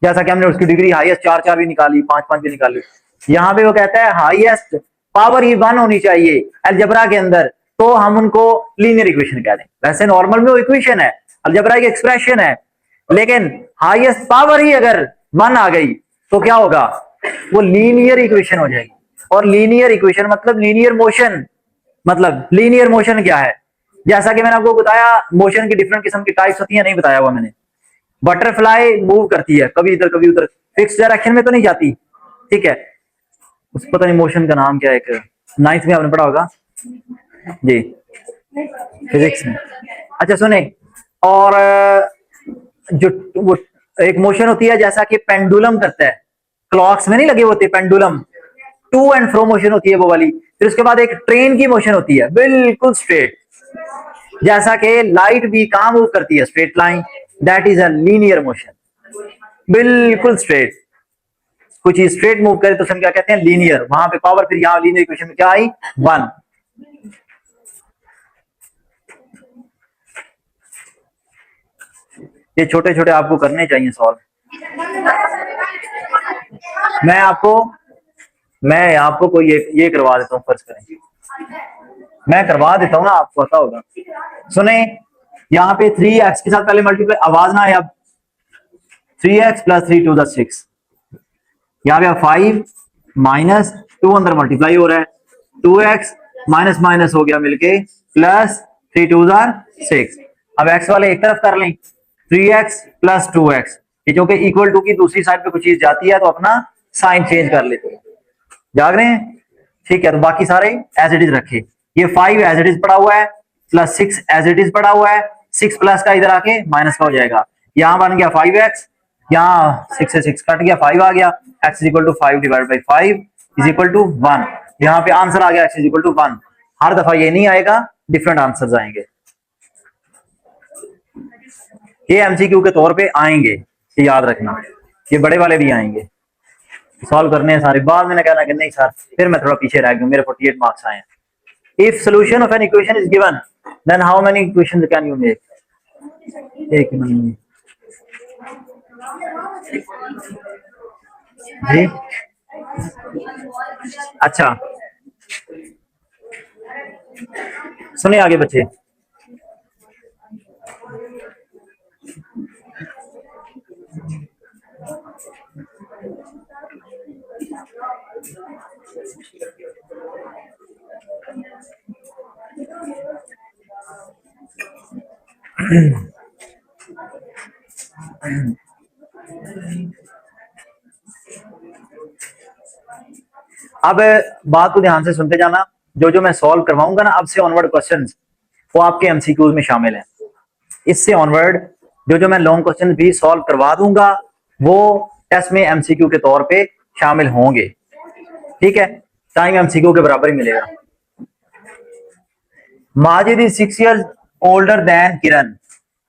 जैसा कि हमने उसकी डिग्री हाईएस्ट 4 4 भी निकाली, 5 5 भी निकाली, यहाँ पे वो कहता है हाईएस्ट पावर ही 1 होनी चाहिए अलजबरा के अंदर, तो हम उनको लीनियर इक्वेशन कह दें। वैसे नॉर्मल में वो इक्वेशन है, अलजबरा की एक्सप्रेशन है, लेकिन हाईएस्ट पावर ही अगर 1 आ गई तो क्या होगा, वो लीनियर इक्वेशन हो जाएगी। और लीनियर इक्वेशन मतलब लीनियर मोशन। मतलब लीनियर मोशन क्या है, जैसा कि मैंने आपको बताया मोशन की डिफरेंट किस्म की टाइप्स होती है, नहीं बताया हुआ मैंने। बटरफ्लाई मूव करती है कभी इधर कभी उधर, फिक्स डायरेक्शन में तो नहीं जाती, ठीक है। उस पता नहीं मोशन का नाम क्या है, एक 9th में आपने पढ़ा होगा जी, फिजिक्स में। अच्छा सुने, और जो वो एक मोशन होती है जैसा कि पेंडुलम करता है, क्लॉक्स में नहीं लगे होते pendulum, to and fro motion होती है वो वाली। फिर उसके बाद एक ट्रेन की मोशन होती है बिल्कुल स्ट्रेट, जैसा कि लाइट भी कहां मूव करती है, straight line, that is a linear motion, बिल्कुल स्ट्रेट। कुछ स्ट्रेट मूव करे तो हम क्या कहते हैं, लीनियर। वहां पे पावर फिर यहां लीनियर इक्वेशन में क्या आई, 1। ये छोटे छोटे आपको करने चाहिए सॉल्व। मैं आपको कोई ये करवा देता हूँ, फर्ज करें मैं करवा देता हूँ ना, आपको पता होगा। सुने, यहाँ पे 3x के साथ पहले मल्टीप्लाई, आवाज ना आए अब, 3x प्लस 3 टू द 6, यहाँ पे 5 माइनस 2 अंदर मल्टीप्लाई हो रहा है, 2x माइनस माइनस हो गया मिलके प्लस 3 टू द 6। अब x वाले एक तरफ कर लें, 3x प्लस 2x, ये क्योंकि इक्वल टू की दूसरी साइड पे कुछ चीज जाती है तो अपना साइन चेंज कर लेते हैं। जाग रहे हैं, ठीक है। तो बाकी सारे एज इट इज रखे, ये 5 एज इट इज पड़ा हुआ है, प्लस 6 एज इट इज पड़ा हुआ है, 6 प्लस का इधर आके माइनस का हो जाएगा, यहां बन गया 5x, यहाँ 6 से 6 कट गया, 5 आ गया, x is equal to 5 divide by 5 is equal to 1। यहाँ पे आंसर आ गया x इज इक्वल टू 1। हर दफा ये नहीं आएगा, डिफरेंट आंसर आएंगे, ये एमसीक्यू के तौर पे आएंगे, ये याद रखना, ये बड़े वाले भी आएंगे। सॉल्व करने हैं सारे, बाद में कहना कि नहीं सर फिर मैं थोड़ा पीछे रह गया, मेरे 48 मार्क्स आए हैं। If solution of an equation is given then how many equations can you make, एक मिनट जी। अच्छा सुनिए आगे बच्चे, अब बात को ध्यान से सुनते जाना, जो जो मैं सॉल्व करवाऊंगा ना अब से ऑनवर्ड क्वेश्चंस वो आपके एमसीक्यूज में शामिल हैं। इससे ऑनवर्ड जो जो मैं लॉन्ग क्वेश्चन भी सॉल्व करवा दूंगा वो टेस्ट में एमसीक्यू के तौर पे शामिल होंगे, ठीक है। टाइम एमसीक्यू के बराबर ही मिलेगा। Majid is 6 years older than Kiran.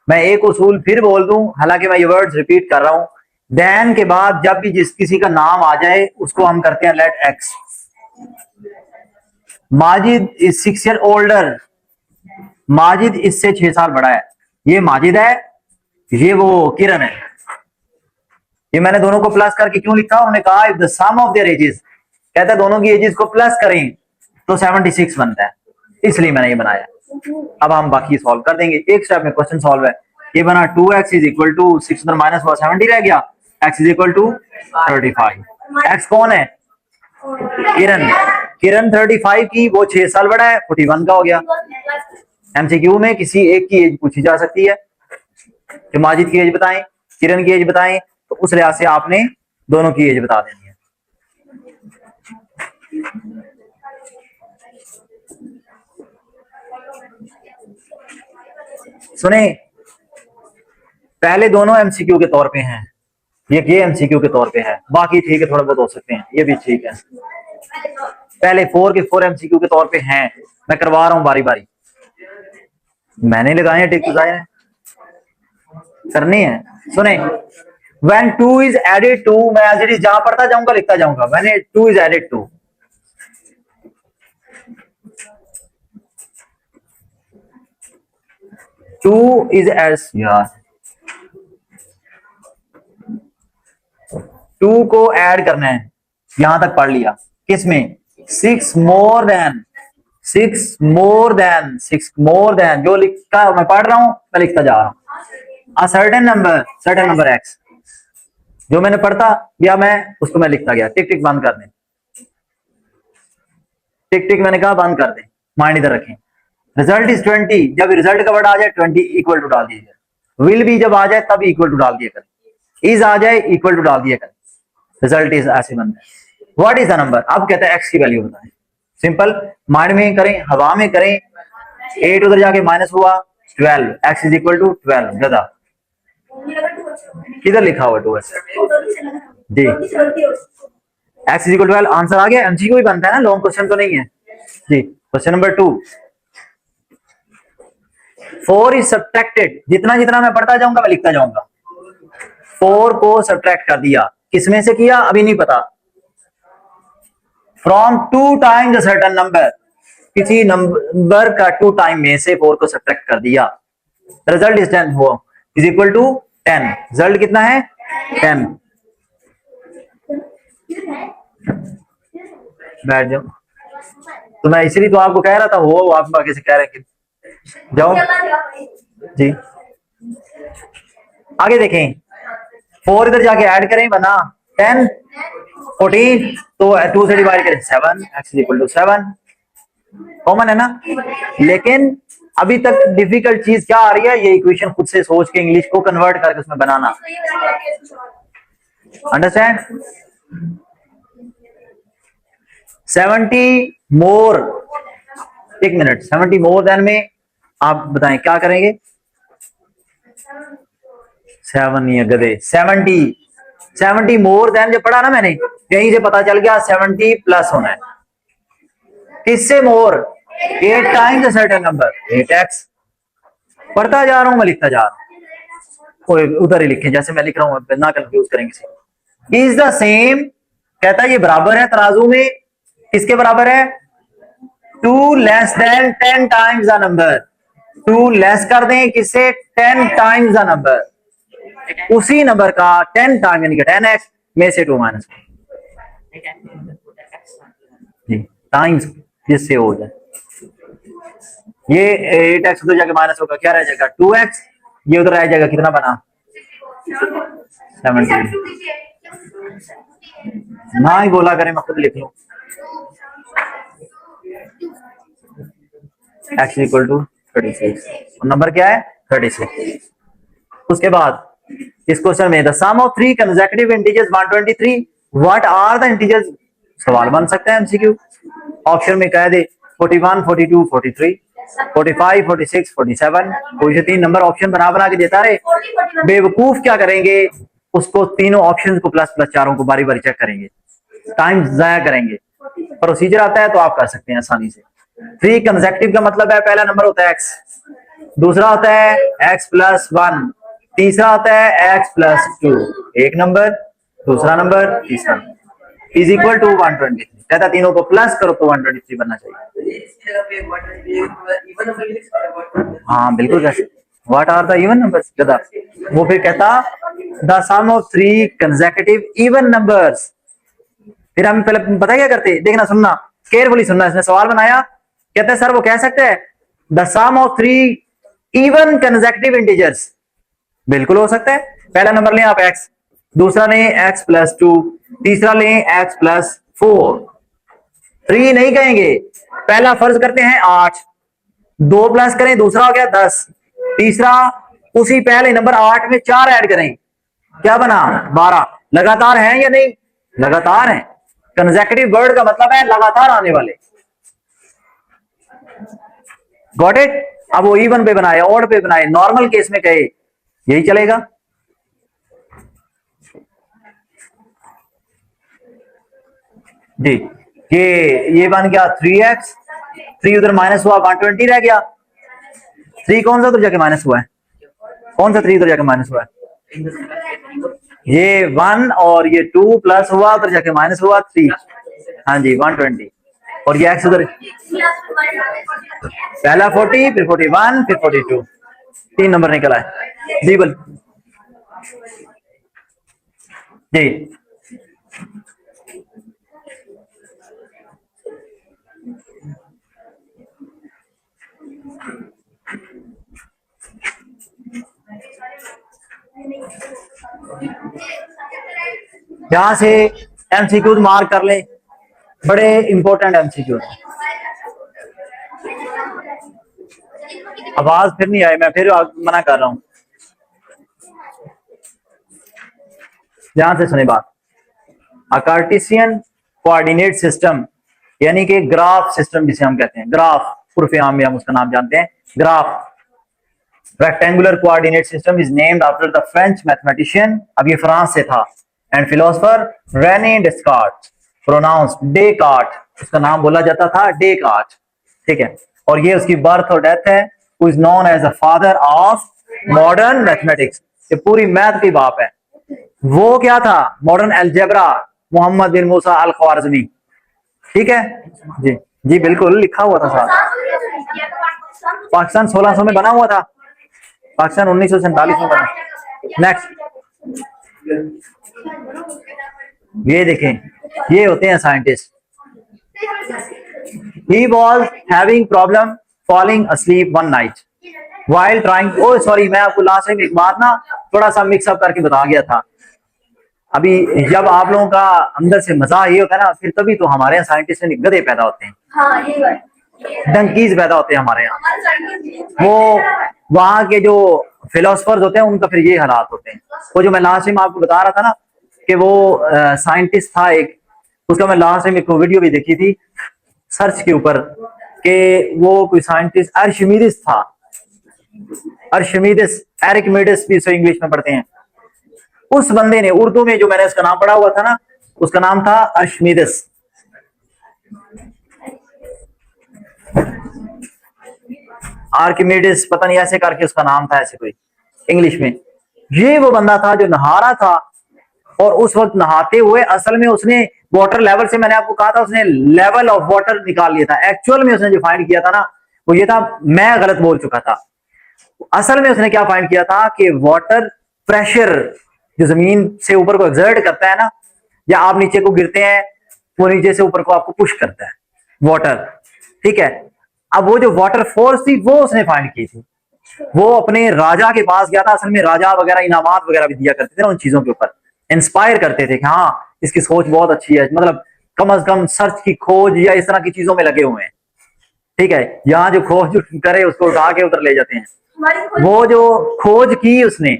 मैं एक उसूल फिर बोल दूं, हालांकि मैं ये वर्ड्स रिपीट कर रहा हूं, देन के बाद जब भी जिस किसी का नाम आ जाए उसको हम करते हैं let x. Majid is 6 year older, Majid इससे 6 साल बड़ा है, ये माजिद है, ये वो किरण है। ये मैंने दोनों को प्लस करके क्यों लिखा, उन्होंने कहा if the sum of their ages, कहता है दोनों की एजेस को प्लस करें तो 76 बनता है, इसलिए मैंने ये बनाया। अब हम बाकी सॉल्व कर देंगे, एक स्टेप में क्वेश्चन सॉल्व है। ये बना 2x is equal to 6 minus हुआ 70 रह गया, x is equal to 35। x कौन है, किरण। किरण 35 की, वो 6 साल बड़ा है, 41 का हो गया। एमसीक्यू में किसी एक की एज पूछी जा सकती है, कि माजिद की एज बताएं, किरण की एज बताएं, तो उस लिहाज से आपने दोनों की एज बता देनी है। सुने, पहले दोनों एमसीक्यू के तौर पे हैं, ये एमसीक्यू के तौर पे है, बाकी ठीक है थोड़ा बहुत हो सकते हैं, ये भी ठीक है। पहले 4 के 4 एमसीक्यू के तौर पे हैं, मैं करवा रहा हूं बारी बारी, मैंने लगाए हैं टिक करनी है। सुने, when 2 is added to, मैं एज इट इज जहां पढ़ता जाऊंगा लिखता जाऊंगा, when 2 is added to, two is S यार, 2 को ऐड करना है, यहां तक पढ़ लिया। किसमें? 6 more than, 6 more than, 6 more than, जो लिखा मैं पढ़ रहा हूं मैं लिखता जा रहा हूं। अ सर्टेन नंबर एक्स, जो मैंने पढ़ता या मैं उसको मैं लिखता गया। टिक टिक बंद कर दें, टिक टिक मैंने कहा बंद कर दें, माइंड इधर रखें। रिजल्ट इज 20, जब रिजल्ट का वर्ड आ जाए 20 इक्वल टू डाल दीजिए। विल भी जब आ जाए तब इक्वल टू डाल दिया करें, इज आ जाए इक्वल टू डाल दिया करें। रिजल्ट इज ऐसे बनता है। What is the number? अब कहते हैं एक्स की वैल्यू बताएं। सिंपल, माइंड में करें, हवा में करें। 8 उधर जाके माइनस हुआ 12, एक्स इज इक्वल टू 12। गधा किधर लिखा हुआ 2 जी, एक्स इज इक्वल 12 आंसर आ गया। एमसीक्यू ही बनता है ना, लॉन्ग क्वेश्चन तो नहीं है जी। क्वेश्चन नंबर 2, 4 इज सब्ट्रैक्टेड, जितना जितना मैं पढ़ता जाऊंगा मैं लिखता जाऊंगा। 4 को सब्ट्रैक्ट कर दिया, किसमें से किया अभी नहीं पता। From 2 times a certain number, किसी नंबर का 2 टाइम में से 4 को सब्ट्रैक्ट कर दिया। रिजल्ट इज 10 हुआ इज इक्वल टू 10। रिजल्ट कितना है? 10। बैठ जाओ, तो मैं इसलिए तो आपको कह रहा था, वो आप आगे से कह रहे हैं कि जाओ जी। आगे देखें, 4 इधर जाके ऐड करें, बना 10, 14, तो 2 से डिवाइड करें 7, x is equal to 7। Common है ना। लेकिन अभी तक डिफिकल्ट चीज क्या आ रही है, ये इक्वेशन खुद से सोच के इंग्लिश को कन्वर्ट करके उसमें बनाना। अंडरस्टैंड? 70 मोर, एक मिनट, 70 मोर देन में आप बताएं क्या करेंगे? 7 नहीं है गधे, 70 मोर देन जो पढ़ा ना मैंने, यहीं से पता चल गया 70 प्लस होना है। किससे मोर? 8 टाइम्स सर्टेन नंबर, 8x। पढ़ता जा रहा हूं मैं, लिखता जा रहा हूं, उधर ही लिखें जैसे मैं लिख रहा हूं, ना कंफ्यूज करेंगे। इज द सेम, कहता है ये बराबर है तराजू में, किसके बराबर है? 2 less than 10 times the number. 2 less कर दें किससे? 10 टाइम्स द नंबर, उसी नंबर का 10 टाइम यानी कि 10x में से 2 माइनस जी टाइम्स, जिससे हो जाए ये 8x उधर जाके माइनस होगा, क्या रह जाएगा? 2x। ये उधर रह जाएगा, कितना बना? 17। ना ही बोला करें, मैं खुद लिख लूं। x इक्वल टू 36, नंबर क्या है? 36। उसके बाद इस क्वेश्चन में the sum of 3 consecutive integers 123, what are the integers? सवाल बन सकता है एमसीक्यू। ऑप्शन में कह दे 41, 42, 43, 45, 46, 47, कोई से 3 नंबर ऑप्शन बना बना के देता रहे। बेवकूफ क्या करेंगे, उसको तीनों ऑप्शन को प्लस प्लस चारों को बारी बारी चेक करेंगे, टाइम जाया करेंगे। प्रोसीजर आता है तो आप कर सकते हैं आसानी से। 3 कंसेक्यूटिव का मतलब है पहला नंबर होता है एक्स, दूसरा होता है एक्स प्लस 1, तीसरा होता है एक्स प्लस 2, एक नंबर, दूसरा नंबर, तीसरा, इज इक्वल टू 123। कहता तीनों को प्लस करो तो 123 बनना चाहिए। हाँ बिल्कुल कैसे, what are the even numbers? गधा। वो फिर कहता the sum of 3 consecutive even numbers. फिर हम पहले पता क्या करते, देखना सुनना केयरफुली सुनना, इसने सवाल बनाया, कहते हैं सर वो कह सकते हैं the sum of 3 even consecutive integers. बिल्कुल हो सकता है। पहला नंबर लें आप x, दूसरा लें x प्लस 2, तीसरा लें x प्लस 4। 3 नहीं कहेंगे, पहला फर्ज करते हैं 8, 2 प्लस करें, दूसरा हो गया 10, तीसरा उसी पहले नंबर 8 में 4 ऐड करें, क्या बना? 12। लगातार है या नहीं? लगातार है। कंसेक्यूटिव वर्ड का मतलब है लगातार आने वाले। Got it? अब वो इवन पे बनाए, ऑड पे बनाए, नॉर्मल केस में कहे यही चलेगा। जी ये बन गया 3x, 3 उधर माइनस हुआ 120 रह गया। 3 कौन सा उधर जाके माइनस हुआ है? कौन सा 3 उधर जाके माइनस हुआ है? ये 1 और ये 2 प्लस हुआ उधर जाके माइनस हुआ 3। हाँ जी 120, और ये x उधर पहला 40, फिर 41, फिर 42, 3 नंबर निकला है। जी बोल जी। यहां से एमसीक्यूज मार्क कर ले, बड़े इंपॉर्टेंट एमसीक्यू। आवाज फिर नहीं आई, मैं फिर मना कर रहा हूं, ध्यान से सुने बात। अ कार्टेशियन कोऑर्डिनेट सिस्टम यानी कि ग्राफ सिस्टम जिसे हम कहते हैं, ग्राफ उर्फ आम में हम उसका नाम जानते हैं graph. Rectangular coordinate system is named after the French mathematician, अब ये फ्रांस से था, and philosopher René Descartes, pronounced Descartes, उसका नाम बोला जाता था डेकार्ट, ठीक है। और ये उसकी बर्थ और डेथ है, who is known as the father of modern mathematics, ये पूरी मैथ की बाप है। वो क्या था? Modern algebra, Mohammed bin Musa al Khwarizmi, ठीक है जी। जी बिल्कुल लिखा हुआ था साहब। पाकिस्तान 1600 में बना हुआ था, पाकिस्तान 1947 में बना। नेक्स्ट, ये देखें, ये होते हैं scientist. He was having problem falling asleep one night while trying, oh sorry, मैं आपको लास्ट टाइम एक बात ना थोड़ा सा मिक्सअप करके बता गया था। अभी जब आप लोगों का अंदर से मजा ये होता है ना, फिर तभी तो हमारे यहाँ साइंटिस्ट गधे पैदा होते हैं, हाँ, डंकीज पैदा होते हैं हमारे यहाँ। वो वहां के जो फिलोसफर्स होते हैं उनका फिर ये हालात होते हैं। वो जो मैं लास्ट टाइम आपको बता रहा था ना कि वो साइंटिस्ट था एक, उसका मैं लास्ट टाइम एक वीडियो भी देखी थी सर्च के ऊपर, कि वो कोई साइंटिस्ट अर्शिमिडिस था, अर्शिमिडिस, एरिकमिडिस भी इसे इंग्लिश में पढ़ते हैं। उस बंदे ने उर्दू में जो मैंने उसका नाम पढ़ा हुआ था ना, उसका नाम था अर्शिमिडिस। आर्किमिडिस पता नहीं ऐसे करके उसका नाम था, ऐसे कोई इंग्लिश में। ये वो बंदा था जो नहा रहा था, और उस वक्त नहाते हुए असल में उसने वाटर लेवल से, मैंने आपको कहा था उसने लेवल ऑफ वाटर निकाल लिया था। एक्चुअल में उसने जो फाइंड किया था ना वो ये था, मैं गलत बोल चुका था। असल में उसने क्या फाइंड किया था कि वाटर प्रेशर जो जमीन से ऊपर को एक्सर्ट करता है ना, या आप नीचे को गिरते हैं, वो नीचे से ऊपर को आपको पुश करता है वाटर, ठीक है। अब वो जो वाटर फोर्स थी वो उसने फाइंड की थी। वो अपने राजा के पास गया था, असल में राजा वगैरह इनामात वगैरह भी दिया करते थे ना उन चीजों के ऊपर, इंस्पायर करते थे कि हाँ इसकी सोच बहुत अच्छी है, मतलब कम अज कम सर्च की खोज या इस तरह की चीजों में लगे हुए हैं, ठीक है। यहाँ जो खोज करे उसको उठा के उधर ले जाते हैं। वो जो खोज की उसने,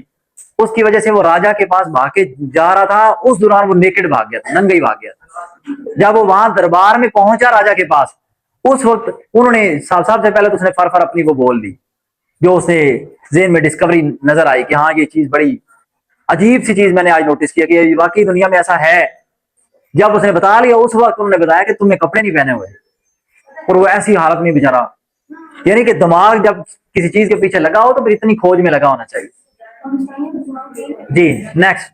उसकी वजह से वो राजा के पास भाग के जा रहा था, उस दौरान वो नेकेड भाग गया था, नंगा ही भाग गया था। जब वो वहां दरबार में पहुंचा राजा के पास, उस वक्त उन्होंने सबसे पहले तो उसने फर अपनी वो बोल दी, जो उसे जेन में डिस्कवरी नजर आई कि हाँ ये चीज बड़ी अजीब सी चीज मैंने आज नोटिस किया कि वाकई दुनिया में ऐसा है। जब उसने बता लिया उस वक्त उन्होंने बताया कि तुमने कपड़े नहीं पहने हुए, और वो ऐसी हालत में बेचारा, यानी कि दिमाग जब किसी चीज के पीछे लगा हो तो फिर इतनी खोज में लगा होना चाहिए जी। नेक्स्ट,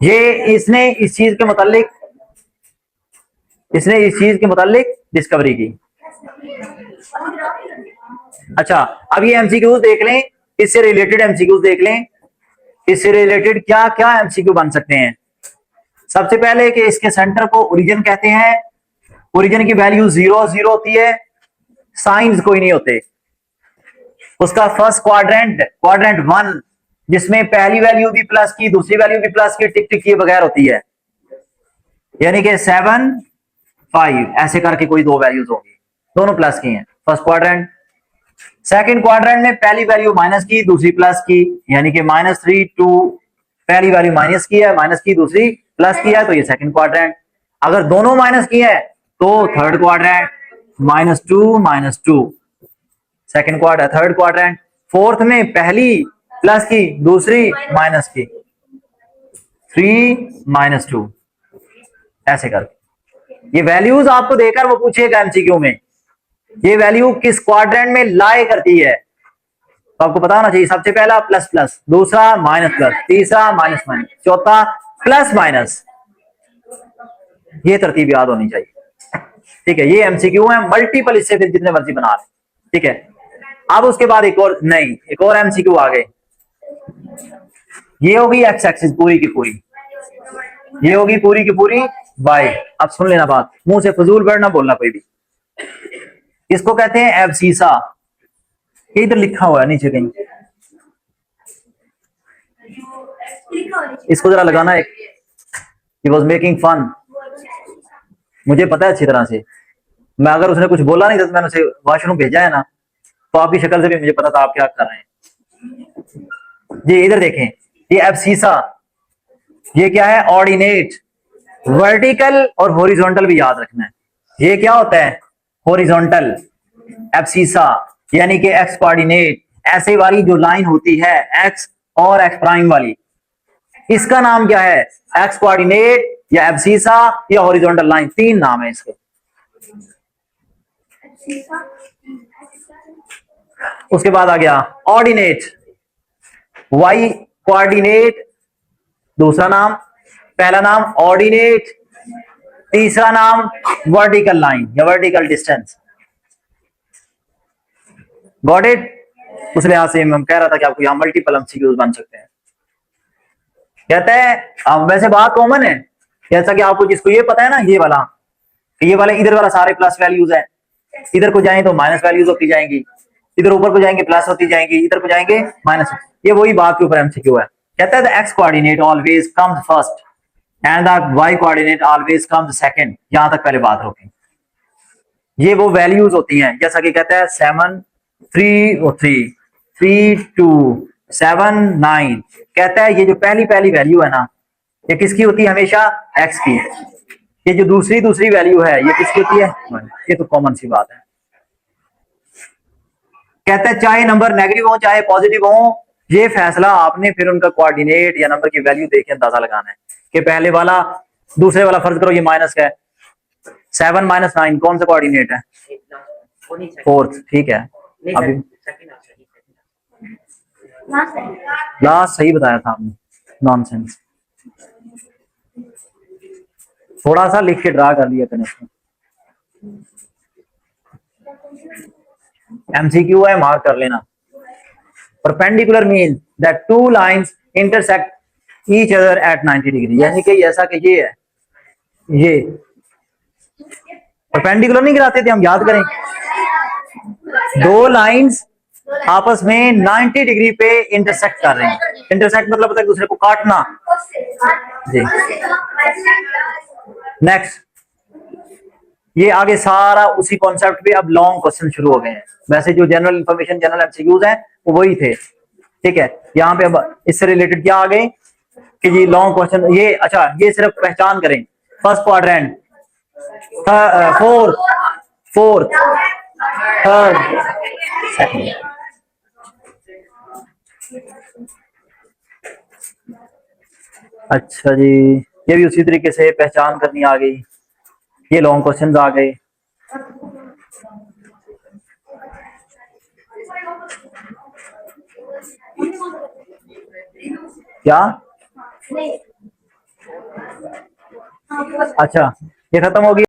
ये इसने इस चीज के मुतालिक डिस्कवरी की। अच्छा, अब ये एमसीक्यूज देख लें, इससे रिलेटेड एमसीक्यूज देख लें, इससे रिलेटेड क्या क्या एमसीक्यू बन सकते हैं। सबसे पहले कि इसके सेंटर को ओरिजिन कहते हैं, ओरिजिन की वैल्यू 0 होती है, साइंस कोई नहीं होते। उसका फर्स्ट क्वाड्रेंट 1, जिसमें पहली वैल्यू भी प्लस की, दूसरी वैल्यू भी प्लस की, टिक टिक किए बगैर होती है, यानी कि 7 5 ऐसे करके कोई दो वैल्यूज होंगी, दोनों प्लस की हैं फर्स्ट क्वाड्रेंट। सेकंड क्वाड्रेंट में पहली वैल्यू माइनस की, दूसरी प्लस की, यानी कि -3 2, पहली वैल्यू माइनस की है, माइनस की, दूसरी प्लस की है, तो ये सेकंड क्वाड्रेंट। अगर दोनों माइनस की है तो third quadrant, -2 second quadrant, third quadrant. Fourth में पहली प्लस की, दूसरी माइनस की, 3 -2 ऐसे कर। ये वैल्यूज आपको देकर वो पूछेगा एमसीक्यू में, ये वैल्यू किस क्वाड्रेंट में लाई करती है, तो आपको पता होना चाहिए। सबसे पहला प्लस प्लस, दूसरा माइनस प्लस, तीसरा माइनस माइनस, चौथा प्लस माइनस, ये तरतीब याद होनी चाहिए, ठीक है। ये एमसीक्यू है, मल्टीपल इससे फिर जितने मर्जी बना लें, ठीक है। अब उसके बाद एक और एमसीक्यू आ गए। ये होगी एक्स एक्सिस पूरी की पूरी, ये होगी पूरी की पूरी वाई। अब सुन लेना बात, मुंह से फजूल वर्ड ना बोलना कोई भी। इसको कहते हैं एब्सीसा, ये इधर लिखा हुआ है नीचे कहीं, इसको जरा लगाना एक, ही वॉज मेकिंग फन। मुझे पता है अच्छी तरह से, मैं अगर उसने कुछ बोला नहीं था तो मैंने उसे वॉशरूम भेजा है ना, तो आपकी शक्ल से भी मुझे पता था आप क्या कर रहे हैं। जी इधर देखें, ये एब्सिसा, ये क्या है? ऑर्डिनेट। वर्टिकल और हॉरिजॉन्टल भी याद रखना है। ये क्या होता है? हॉरिजॉन्टल एब्सिसा, यानी कि एक्स कोऑर्डिनेट, ऐसे वाली जो लाइन होती है एक्स और एक्स प्राइम वाली, इसका नाम क्या है? एक्स कोऑर्डिनेट या एब्सिसा या हॉरिजॉन्टल लाइन, तीन नाम है इसके। उसके बाद आ गया ऑर्डिनेट, वाई कोऑर्डिनेट दूसरा नाम, पहला नाम ऑर्डिनेट, तीसरा नाम वर्टिकल लाइन या वर्टिकल डिस्टेंस। Got it? उस लिहाज से मैं कह रहा था कि आपको यहां मल्टीपल एमसीक्यूज बन सकते हैं। कहते हैं वैसे बात कॉमन है, जैसा कि आपको जिसको ये पता है ना, ये वाला इधर वाला सारे प्लस वैल्यूज है, इधर को जाएं तो माइनस वैल्यूज होती जाएंगी, इधर ऊपर को जाएंगे प्लस होती जाएंगी, इधर को जाएंगे माइनस। ये वही बात के ऊपर एमसीक्यू है। कहता है the x coordinate always comes first and the y coordinate always comes second. यहां तक पहले बात होगी। ये वो वैल्यूज होती हैं, जैसा कि कहता है 7 3 3 3 2 7 9। कहता है ये जो पहली पहली वैल्यू है ना, ये किसकी होती है? हमेशा एक्स की। ये जो दूसरी दूसरी वैल्यू है ये किसकी होती है? ये तो कॉमन सी बात है। कहता है चाहे नंबर नेगेटिव हो चाहे पॉजिटिव हो, ये फैसला आपने फिर उनका कोऑर्डिनेट या नंबर की वैल्यू देख के अंदाजा लगाना है कि पहले वाला दूसरे वाला, फर्ज करो ये माइनस का है, 7 - 9 कौन सा कोऑर्डिनेट है? फोर्थ। ठीक है, अभी लास्ट सही बताया था आपने, नॉनसेंस। थोड़ा सा लिख के ड्रा कर लिया कनेक्शन। एमसीक्यू है, मार्क कर लेना। Perpendicular mean that two lines intersect each other at 90 degree, यानी कि ऐसा कि ये है, ये परपेंडिकुलर नहीं गिराते थे हम, याद करें, दो लाइंस आपस में 90 डिग्री पे इंटरसेक्ट कर रहे हैं। इंटरसेक्ट मतलब होता है दूसरे को काटना। जी नेक्स्ट, ये आगे सारा उसी कॉन्सेप्ट पे अब लॉन्ग क्वेश्चन शुरू हो गए हैं। वैसे जो जनरल इंफॉर्मेशन जनरल एमसीक्यूज हैं वो वही थे, ठीक है। यहाँ पे अब इससे रिलेटेड क्या आ गए कि ये लॉन्ग क्वेश्चन, ये अच्छा ये सिर्फ पहचान करें, first quadrant, fourth third second. अच्छा जी, ये भी उसी तरीके से पहचान करनी आ गई। ये लॉन्ग क्वेश्चंस आ गए। क्या? अच्छा ये खत्म हो गया।